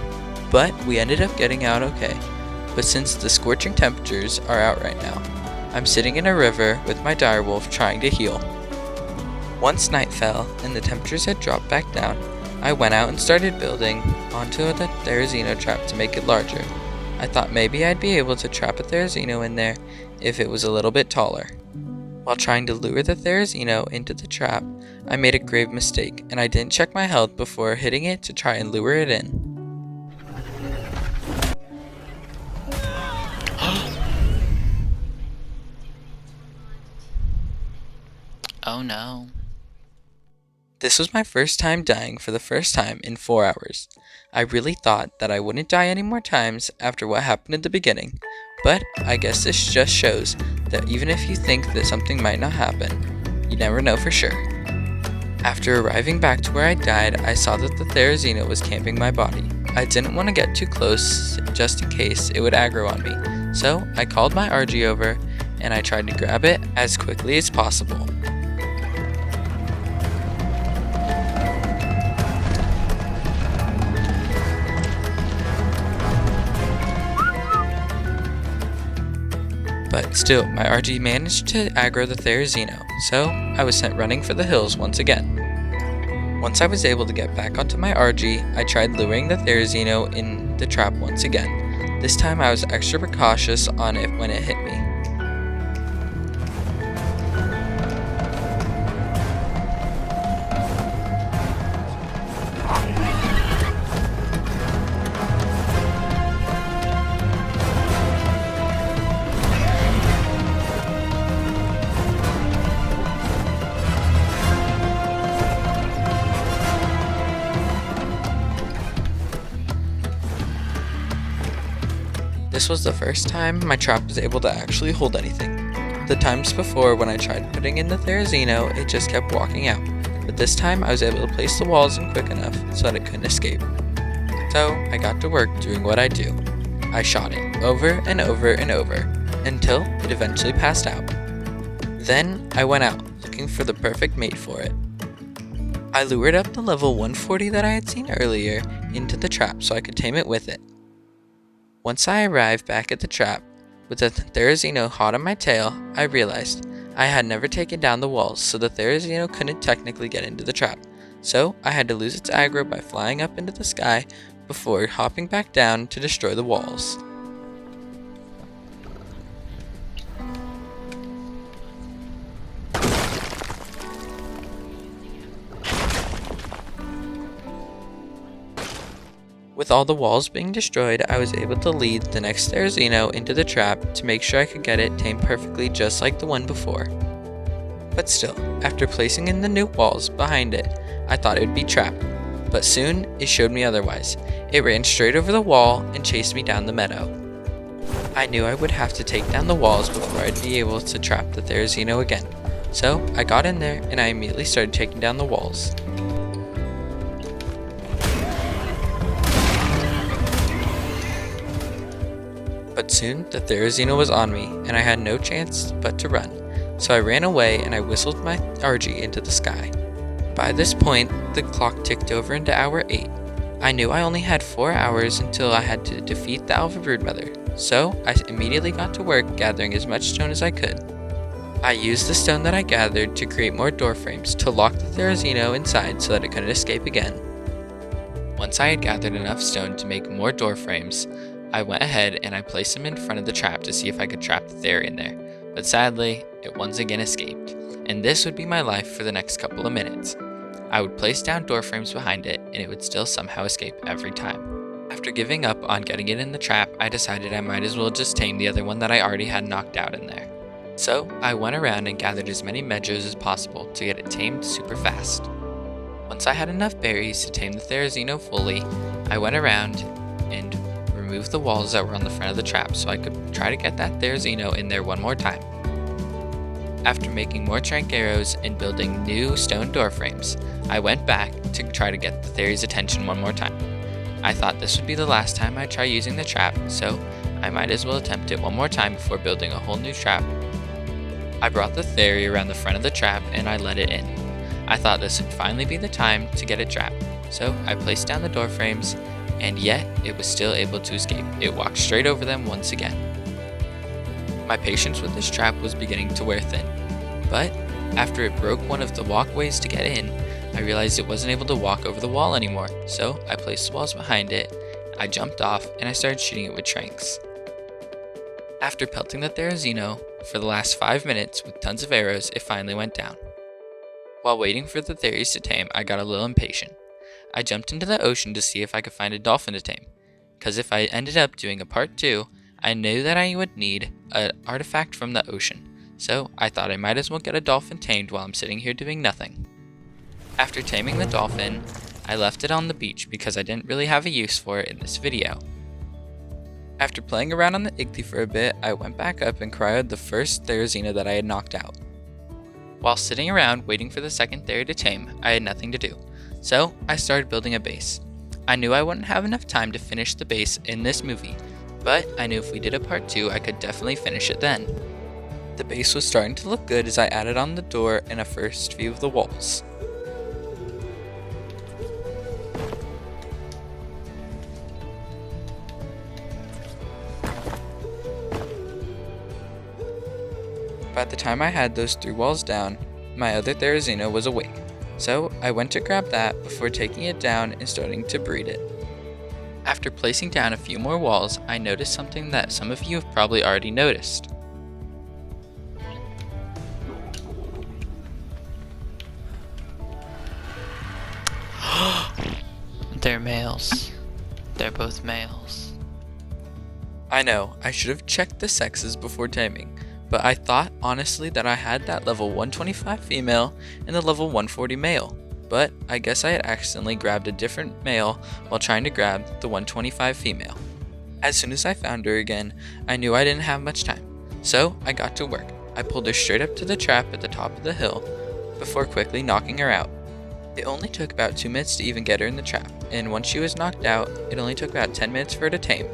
A: but we ended up getting out okay. But since the scorching temperatures are out right now, I'm sitting in a river with my direwolf trying to heal. Once night fell and the temperatures had dropped back down, I went out and started building onto the Therizino trap to make it larger. I thought maybe I'd be able to trap a Therizino in there if it was a little bit taller. While trying to lure the Therizino into the trap, I made a grave mistake and I didn't check my health before hitting it to try and lure it in.
D: Oh no.
A: This was my first time dying for the first time in 4 hours. I really thought that I wouldn't die any more times after what happened at the beginning, but I guess this just shows that even if you think that something might not happen, you never know for sure. After arriving back to where I died, I saw that the Therizino was camping my body. I didn't want to get too close just in case it would aggro on me, so I called my RG over and I tried to grab it as quickly as possible. But still, my RG managed to aggro the Therizino, so I was sent running for the hills once again. Once I was able to get back onto my RG, I tried luring the Therizino in the trap once again. This time I was extra precautious on it when it hit me. This was the first time my trap was able to actually hold anything. The times before when I tried putting in the Therizino, it just kept walking out, but this time I was able to place the walls in quick enough so that it couldn't escape. So I got to work doing what I do. I shot it over and over and over until it eventually passed out. Then I went out looking for the perfect mate for it. I lured up the level 140 that I had seen earlier into the trap so I could tame it with it. Once I arrived back at the trap, with the Therizino hot on my tail, I realized I had never taken down the walls, so the Therizino couldn't technically get into the trap. So I had to lose its aggro by flying up into the sky before hopping back down to destroy the walls. With all the walls being destroyed, I was able to lead the next Therizino into the trap to make sure I could get it tamed perfectly just like the one before. But still, after placing in the new walls behind it, I thought it would be trapped. But soon, it showed me otherwise. It ran straight over the wall and chased me down the meadow. I knew I would have to take down the walls before I'd be able to trap the Therizino again. So, I got in there and I immediately started taking down the walls. But soon, the Therizino was on me, and I had no chance but to run. So I ran away and I whistled my RG into the sky. By this point, the clock ticked over into hour 8. I knew I only had 4 hours until I had to defeat the Alpha Broodmother, so I immediately got to work gathering as much stone as I could. I used the stone that I gathered to create more door frames to lock the Therizino inside so that it couldn't escape again. Once I had gathered enough stone to make more door frames, I went ahead and I placed them in front of the trap to see if I could trap the Theri in there, but sadly, it once again escaped, and this would be my life for the next couple of minutes. I would place down door frames behind it, and it would still somehow escape every time. After giving up on getting it in the trap, I decided I might as well just tame the other one that I already had knocked out in there. So, I went around and gathered as many medjos as possible to get it tamed super fast. Once I had enough berries to tame the Therizino fully, I went around and removed the walls that were on the front of the trap so I could try to get that Therizino in there one more time. After making more trank arrows and building new stone door frames, I went back to try to get the Theri's attention one more time. I thought this would be the last time I'd try using the trap, so I might as well attempt it one more time before building a whole new trap. I brought the Theri around the front of the trap and I let it in. I thought this would finally be the time to get it trapped, so I placed down the door frames, and yet it was still able to escape. It walked straight over them once again. My patience with this trap was beginning to wear thin, but after it broke one of the walkways to get in, I realized it wasn't able to walk over the wall anymore, so I placed the walls behind it, I jumped off, and I started shooting it with tranks. After pelting the Therizino for the last 5 minutes with tons of arrows, it finally went down. While waiting for the Theris to tame, I got a little impatient. I jumped into the ocean to see if I could find a dolphin to tame, because if I ended up doing a part 2, I knew that I would need an artifact from the ocean, so I thought I might as well get a dolphin tamed while I'm sitting here doing nothing. After taming the dolphin, I left it on the beach because I didn't really have a use for it in this video. After playing around on the Ichthy for a bit, I went back up and cryoed the first Therizino that I had knocked out. While sitting around waiting for the second Theri to tame, I had nothing to do, so I started building a base. I knew I wouldn't have enough time to finish the base in this movie, but I knew if we did a part 2, I could definitely finish it then. The base was starting to look good as I added on the door and a first view of the walls. By the time I had those 3 walls down, my other Therizino was awake, so I went to grab that before taking it down and starting to breed it. After placing down a few more walls, I noticed something that some of you have probably already noticed.
D: They're males. They're both males.
A: I know, I should have checked the sexes before taming, but I thought honestly that I had that level 125 female and the level 140 male, but I guess I had accidentally grabbed a different male while trying to grab the 125 female. As soon as I found her again, I knew I didn't have much time, so I got to work. I pulled her straight up to the trap at the top of the hill before quickly knocking her out. It only took about 2 minutes to even get her in the trap, and once she was knocked out, it only took about 10 minutes for her to tame.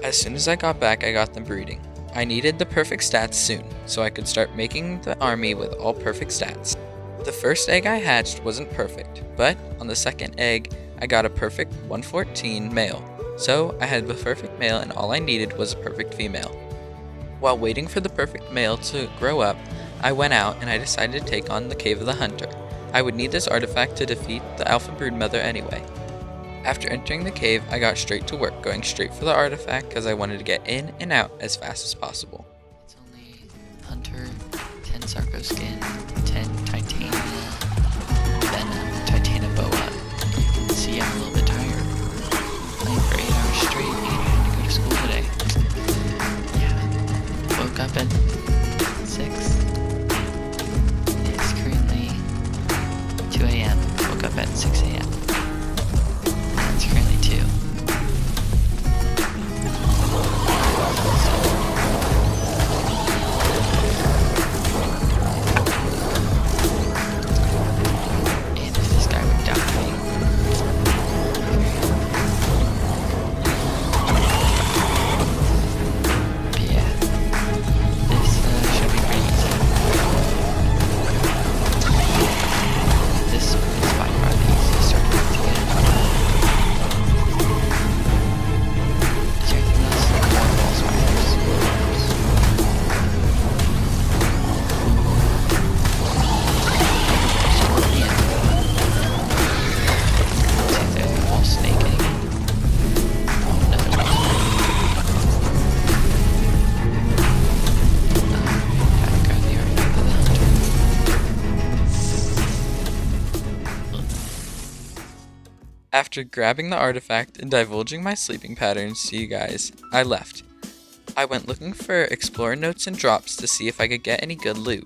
A: As soon as I got back, I got them breeding. I needed the perfect stats soon, so I could start making the army with all perfect stats. The first egg I hatched wasn't perfect, but on the second egg, I got a perfect 114 male. So I had the perfect male and all I needed was a perfect female. While waiting for the perfect male to grow up, I went out and I decided to take on the Cave of the Hunter. I would need this artifact to defeat the Alpha Broodmother anyway. After entering the cave, I got straight to work, going straight for the artifact because I wanted to get in and out as fast as possible.
D: It's only Hunter, 10 Sarco skin, 10 Titania, Venom, Titania Boa. See, I'm a little bit tired. Playing for 8 hours straight and I had to go to school today. Yeah. Woke up at 6. It's currently 2 a.m. Woke up at 6 a.m. It's currently 2. And if this guy would die, but yeah, this should be pretty easy. This is by far the easiest artifact to get. Is there anything else? More ball spiders. Scorpion. See if there's a wall snake anywhere. Another wall snake. Gotta grab the artifact of the hunter.
A: After grabbing the artifact and divulging my sleeping patterns to you guys, I left. I went looking for explorer notes and drops to see if I could get any good loot.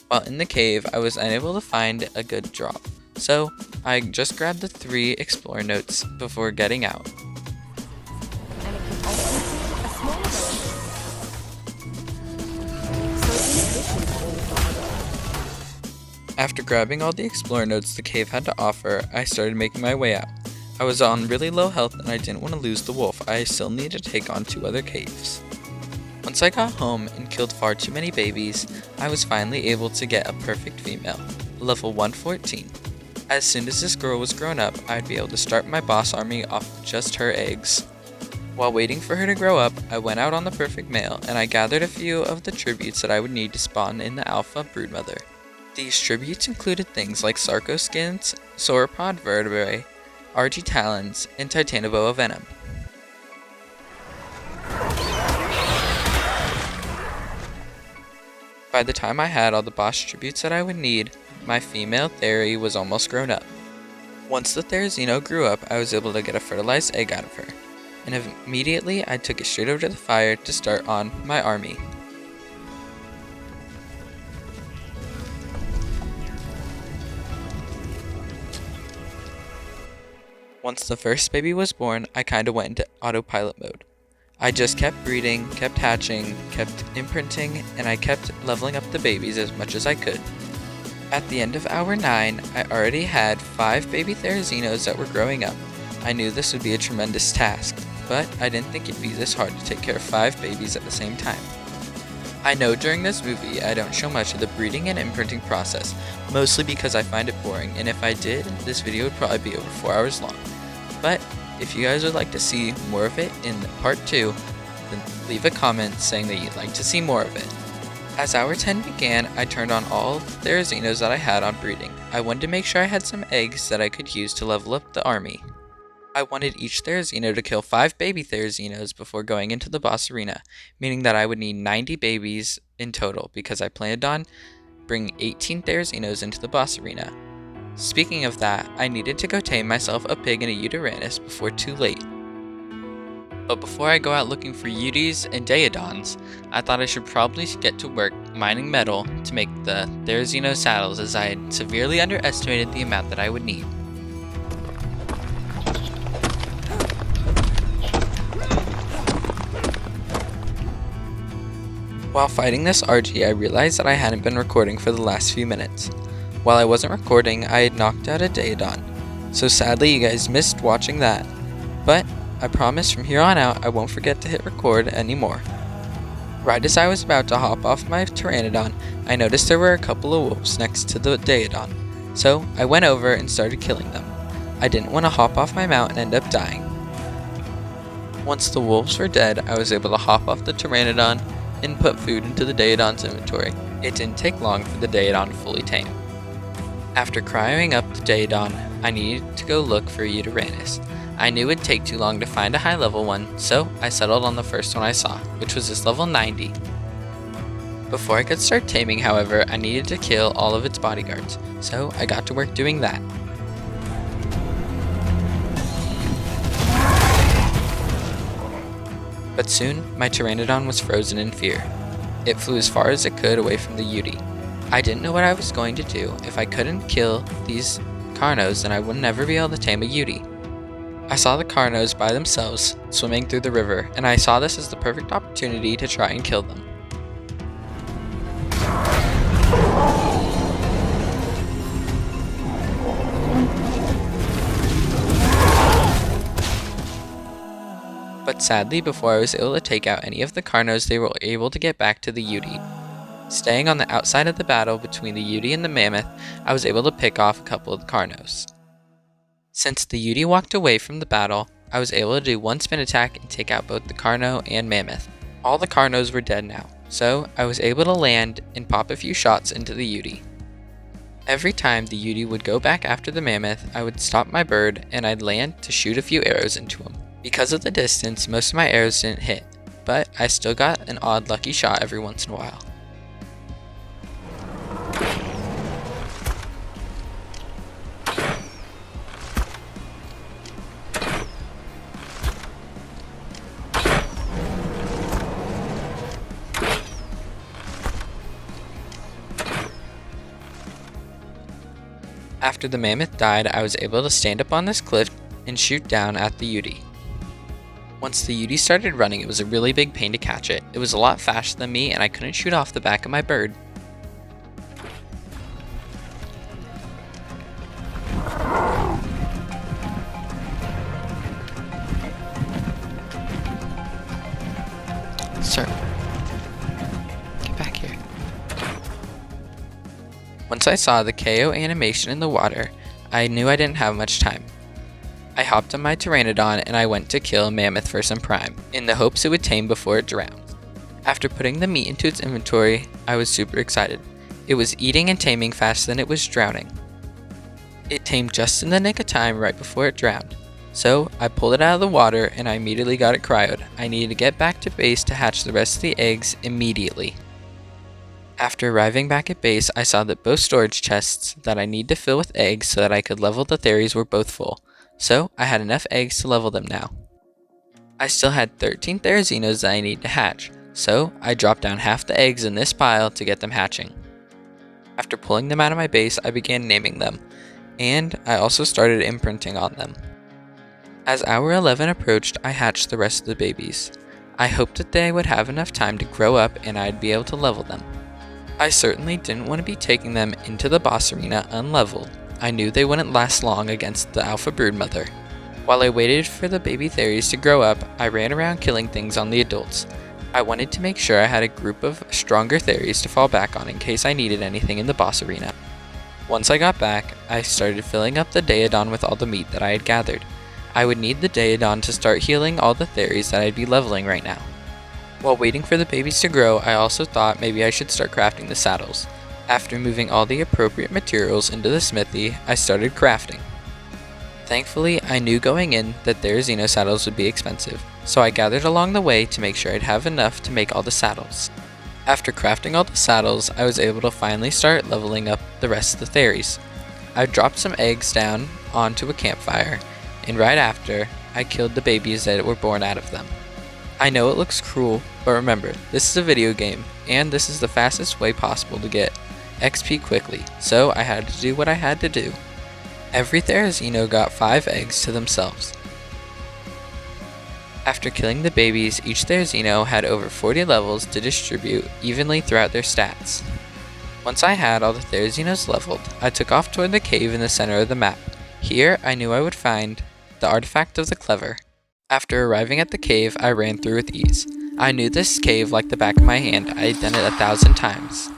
A: While in the cave, I was unable to find a good drop, so I just grabbed the 3 explorer notes before getting out.
B: And it can also include a smaller version. So in addition to all the other
A: After grabbing all the explorer notes the cave had to offer, I started making my way out. I was on really low health and I didn't want to lose the wolf. I still needed to take on 2 other caves. Once I got home and killed far too many babies, I was finally able to get a perfect female, level 114. As soon as this girl was grown up, I'd be able to start my boss army off with just her eggs. While waiting for her to grow up, I went out on the perfect male and I gathered a few of the tributes that I would need to spawn in the Alpha Broodmother. These tributes included things like Sarco skins, sauropod vertebrae, RG talons, and Titanoboa venom. By the time I had all the boss tributes that I would need, my female Theory was almost grown up. Once the Therizino grew up, I was able to get a fertilized egg out of her, and immediately I took it straight over to the fire to start on my army. Once the first baby was born, I kinda went into autopilot mode. I just kept breeding, kept hatching, kept imprinting, and I kept leveling up the babies as much as I could. At the end of hour 9, I already had 5 baby Therizinos that were growing up. I knew this would be a tremendous task, but I didn't think it'd be this hard to take care of 5 babies at the same time. I know during this movie I don't show much of the breeding and imprinting process, mostly because I find it boring, and if I did, this video would probably be over 4 hours long. But if you guys would like to see more of it in part 2, then leave a comment saying that you'd like to see more of it. As hour 10 began, I turned on all Therizinos that I had on breeding. I wanted to make sure I had some eggs that I could use to level up the army. I wanted each Therizino to kill 5 baby Therizinos before going into the boss arena, meaning that I would need 90 babies in total because I planned on bringing 18 Therizinos into the boss arena. Speaking of that, I needed to go tame myself a pig and a Uteranus before too late. But before I go out looking for Uties and Daeodons, I thought I should probably get to work mining metal to make the Therizino saddles, as I had severely underestimated the amount that I would need. While fighting this RG, I realized that I hadn't been recording for the last few minutes. While I wasn't recording, I had knocked out a Daeodon, so sadly you guys missed watching that, but I promise from here on out I won't forget to hit record anymore. Right as I was about to hop off my pteranodon, I noticed there were a couple of wolves next to the daedon, so I went over and started killing them. I didn't want to hop off my mount and end up dying. Once the wolves were dead, I was able to hop off the pteranodon and put food into the daedon's inventory. It didn't take long for the daedon to fully tame. After cryoing up the daedon, I needed to go look for a Uranus. I knew it'd take too long to find a high level one, so I settled on the first one I saw, which was this level 90. Before I could start taming, however, I needed to kill all of its bodyguards, so I got to work doing that. But soon, my pteranodon was frozen in fear. It flew as far as it could away from the Udi. I didn't know what I was going to do. If I couldn't kill these Carnos, then I would never be able to tame a Udi. I saw the Carnos by themselves swimming through the river, and I saw this as the perfect opportunity to try and kill them. But sadly, before I was able to take out any of the Carnos, they were able to get back to the Udi. Staying on the outside of the battle between the Udi and the Mammoth, I was able to pick off a couple of the Carnos. Since the Udi walked away from the battle, I was able to do one spin attack and take out both the Carno and Mammoth. All the Carnos were dead now, so I was able to land and pop a few shots into the Udi. Every time the Udi would go back after the Mammoth, I would stop my bird and I'd land to shoot a few arrows into him. Because of the distance, most of my arrows didn't hit, but I still got an odd lucky shot every once in a while. After the Mammoth died, I was able to stand up on this cliff and shoot down at the Udi. Once the Udi started running, it was a really big pain to catch it. It was a lot faster than me and I couldn't shoot off the back of my bird. Sir, get back here. Once I saw the KO animation in the water, I knew I didn't have much time. I hopped on my pteranodon and I went to kill a Mammoth for some prime, in the hopes it would tame before it drowned. After putting the meat into its inventory, I was super excited. It was eating and taming faster than it was drowning. It tamed just in the nick of time right before it drowned. So I pulled it out of the water and I immediately got it cryoed. I needed to get back to base to hatch the rest of the eggs immediately. After arriving back at base, I saw that both storage chests that I need to fill with eggs so that I could level the theories were both full. So I had enough eggs to level them now. I still had 13 Therazinos that I need to hatch, so I dropped down half the eggs in this pile to get them hatching. After pulling them out of my base, I began naming them, and I also started imprinting on them. As hour 11 approached, I hatched the rest of the babies. I hoped that they would have enough time to grow up and I'd be able to level them. I certainly didn't want to be taking them into the boss arena unleveled. I knew they wouldn't last long against the alpha broodmother. While I waited for the baby theories to grow up, I ran around killing things on the adults. I wanted to make sure I had a group of stronger theories to fall back on in case I needed anything in the boss arena. Once I got back, I started filling up the daedon with all the meat that I had gathered. I would need the daedon to start healing all the theories that I'd be leveling right now. While waiting for the babies to grow, I also thought maybe I should start crafting the saddles. After moving all the appropriate materials into the smithy, I started crafting. Thankfully, I knew going in that their Xeno saddles would be expensive, so I gathered along the way to make sure I'd have enough to make all the saddles. After crafting all the saddles, I was able to finally start leveling up the rest of the theories. I dropped some eggs down onto a campfire, and right after, I killed the babies that were born out of them. I know it looks cruel, but remember, this is a video game, and this is the fastest way possible to get XP quickly, so I had to do what I had to do. Every Therizino got 5 eggs to themselves. After killing the babies, each Therizino had over 40 levels to distribute evenly throughout their stats. Once I had all the Therizinos leveled, I took off toward the cave in the center of the map. Here, I knew I would find the artifact of the clever. After arriving at the cave, I ran through with ease. I knew this cave like the back of my hand. I had done it 1,000 times.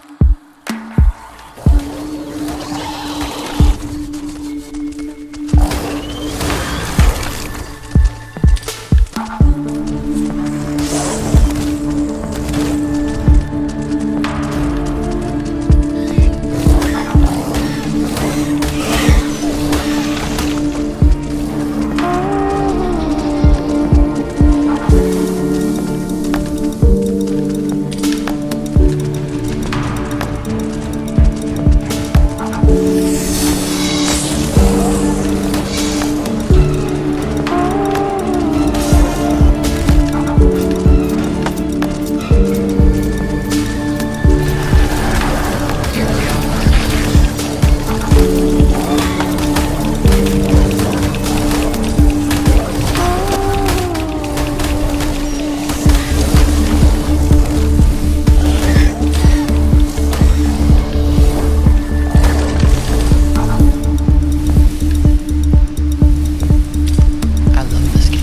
D: I love this game.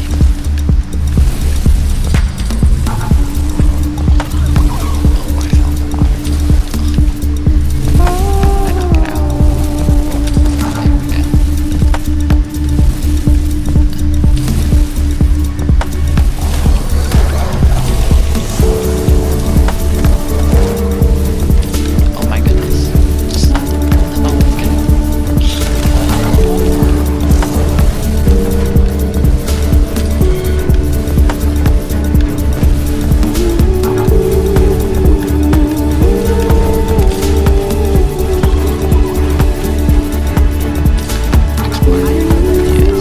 D: Oh, I fell in the water. I knock it out. There we go. Oh my goodness. Oh my goodness. Yes,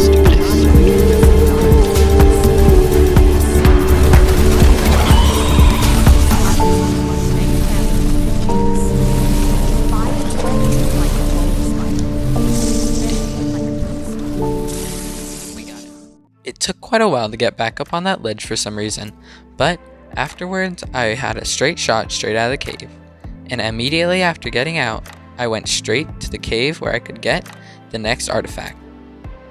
D: do this. We got it.
A: It took quite a while to get back up on that ledge for some reason, but afterwards I had a straight shot straight out of the cave. And immediately after getting out, I went straight to the cave where I could get the next artifact.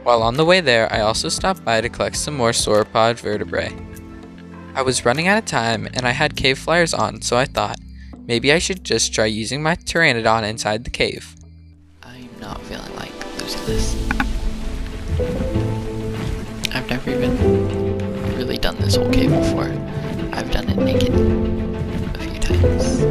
A: While on the way there, I also stopped by to collect some more sauropod vertebrae. I was running out of time and I had cave flyers on, so I thought maybe I should just try using my pteranodon inside the cave.
D: I'm not feeling like losing this. I've never even really done this whole cave before. I've done it naked a few times.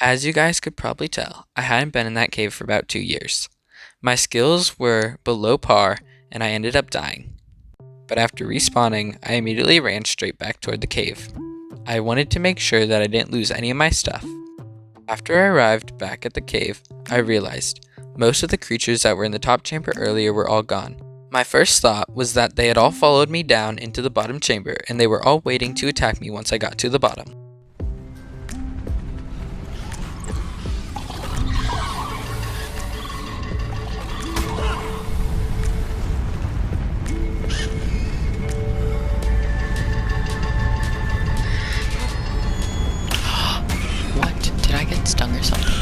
A: As you guys could probably tell, I hadn't been in that cave for about 2 years. My skills were below par, and I ended up dying. But after respawning, I immediately ran straight back toward the cave. I wanted to make sure that I didn't lose any of my stuff. After I arrived back at the cave, I realized most of the creatures that were in the top chamber earlier were all gone. My first thought was that they had all followed me down into the bottom chamber and they were all waiting to attack me once I got to the bottom.
D: What? Did I get stung or something?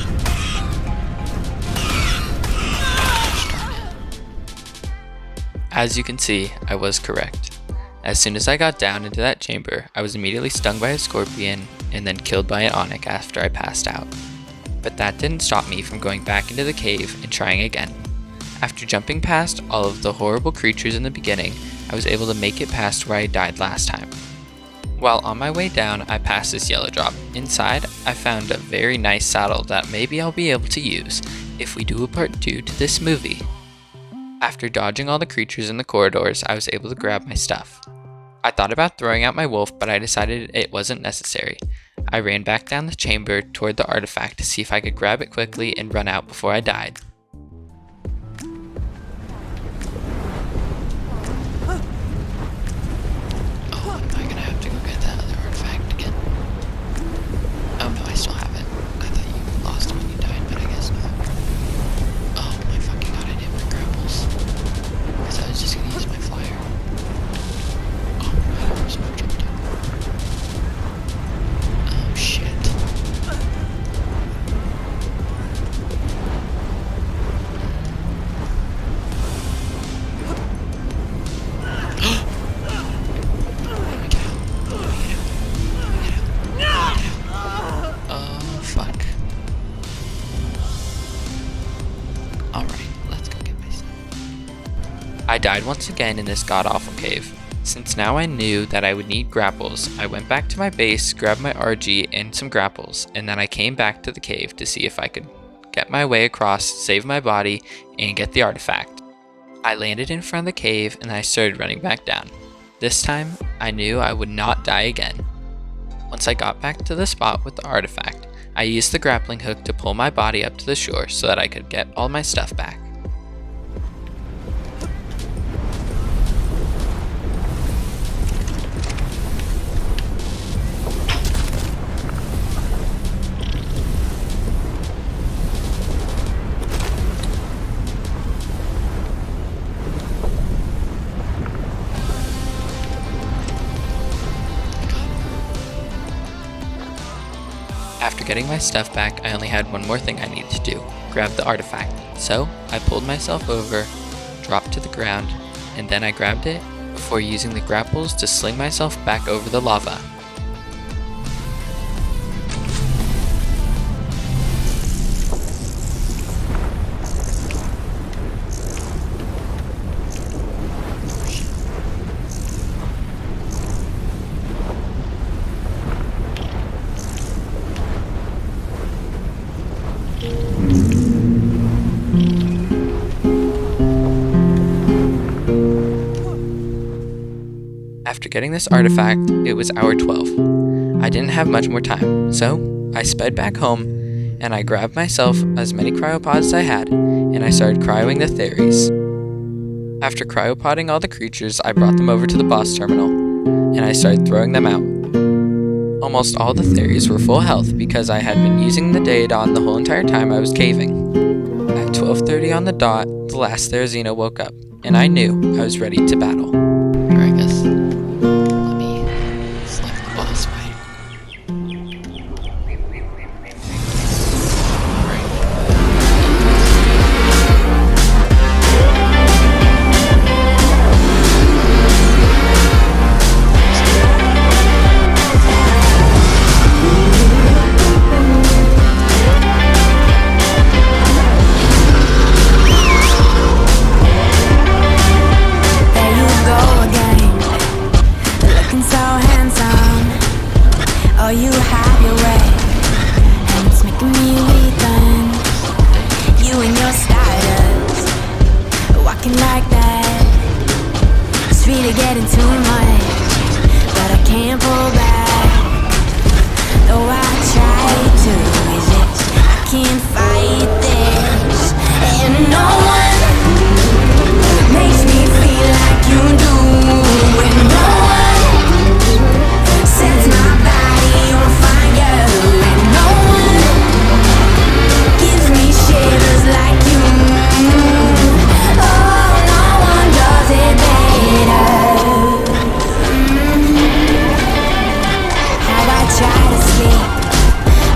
A: As you can see, I was correct. As soon as I got down into that chamber, I was immediately stung by a scorpion and then killed by an onyx after I passed out. But that didn't stop me from going back into the cave and trying again. After jumping past all of the horrible creatures in the beginning, I was able to make it past where I died last time. While on my way down, I passed this yellow drop. Inside, I found a very nice saddle that maybe I'll be able to use if we do a part 2 to this movie. After dodging all the creatures in the corridors, I was able to grab my stuff. I thought about throwing out my wolf, but I decided it wasn't necessary. I ran back down the chamber toward the artifact to see if I could grab it quickly and run out before I died.
D: Oh, am I gonna have to go get that other artifact again? Oh no, I still have it. I thought you lost it when you died, but I guess not. Oh my fucking god, I didn't bring grapples. Because I was just gonna use my flyer. Oh my god, I was no jumped up. Oh shit. Oh fuck. Alright, let's go get my stuff.
A: I died once again in this god-awful cave. Since now I knew that I would need grapples, I went back to my base, grabbed my RG and some grapples, and then I came back to the cave to see if I could get my way across, save my body, and get the artifact. I landed in front of the cave and I started running back down. This time, I knew I would not die again. Once I got back to the spot with the artifact, I used the grappling hook to pull my body up to the shore so that I could get all my stuff back. After getting my stuff back, I only had one more thing I needed to do, grab the artifact. So, I pulled myself over, dropped to the ground, and then I grabbed it before using the grapples to sling myself back over the lava. After getting this artifact, it was hour 12. I didn't have much more time, so I sped back home and I grabbed myself as many cryopods as I had and I started cryoing the theories. After cryopoding all the creatures, I brought them over to the boss terminal and I started throwing them out. Almost all the theories were full health because I had been using the Daedon the whole entire time I was caving. At 12:30 on the dot, the last Therizino woke up, and I knew I was ready to battle.
D: Or I guess, let me select the boss fight.
C: There you go. really getting too much, but I can't pull back. Though I try to resist, I can't fight this. And no one makes me feel like you do. And no one sets my body on fire. And no one gives me shivers like you. Oh, no one does it better. How I try to sleep,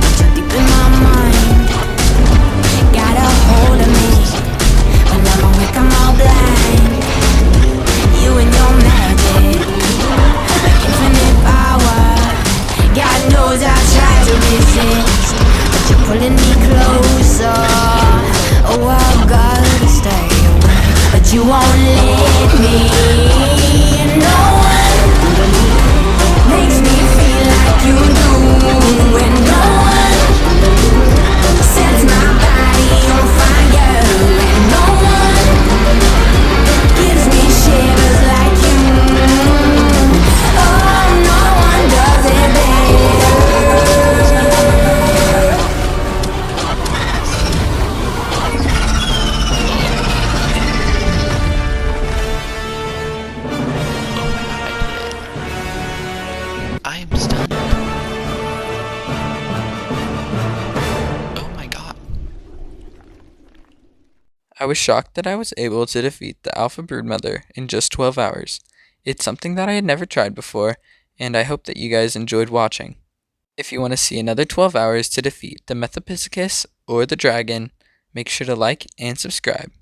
C: but you're deep in my mind. Got a hold of me, when I'm awake I'm all blind. You and your magic, like infinite power. God knows I try to resist, but you're pulling me closer. Oh, I've gotta stay away, but you won't let me. No one makes me feel like you do. And no one sets my body on fire. And no one gives me shivers like you. Oh, no one does it better.
D: I am stunned. Oh my god.
A: I was shocked that I was able to defeat the Alpha Broodmother in just 12 hours. It's something that I had never tried before, and I hope that you guys enjoyed watching. If you want to see another 12 hours to defeat the Methapithecus or the dragon, make sure to like and subscribe.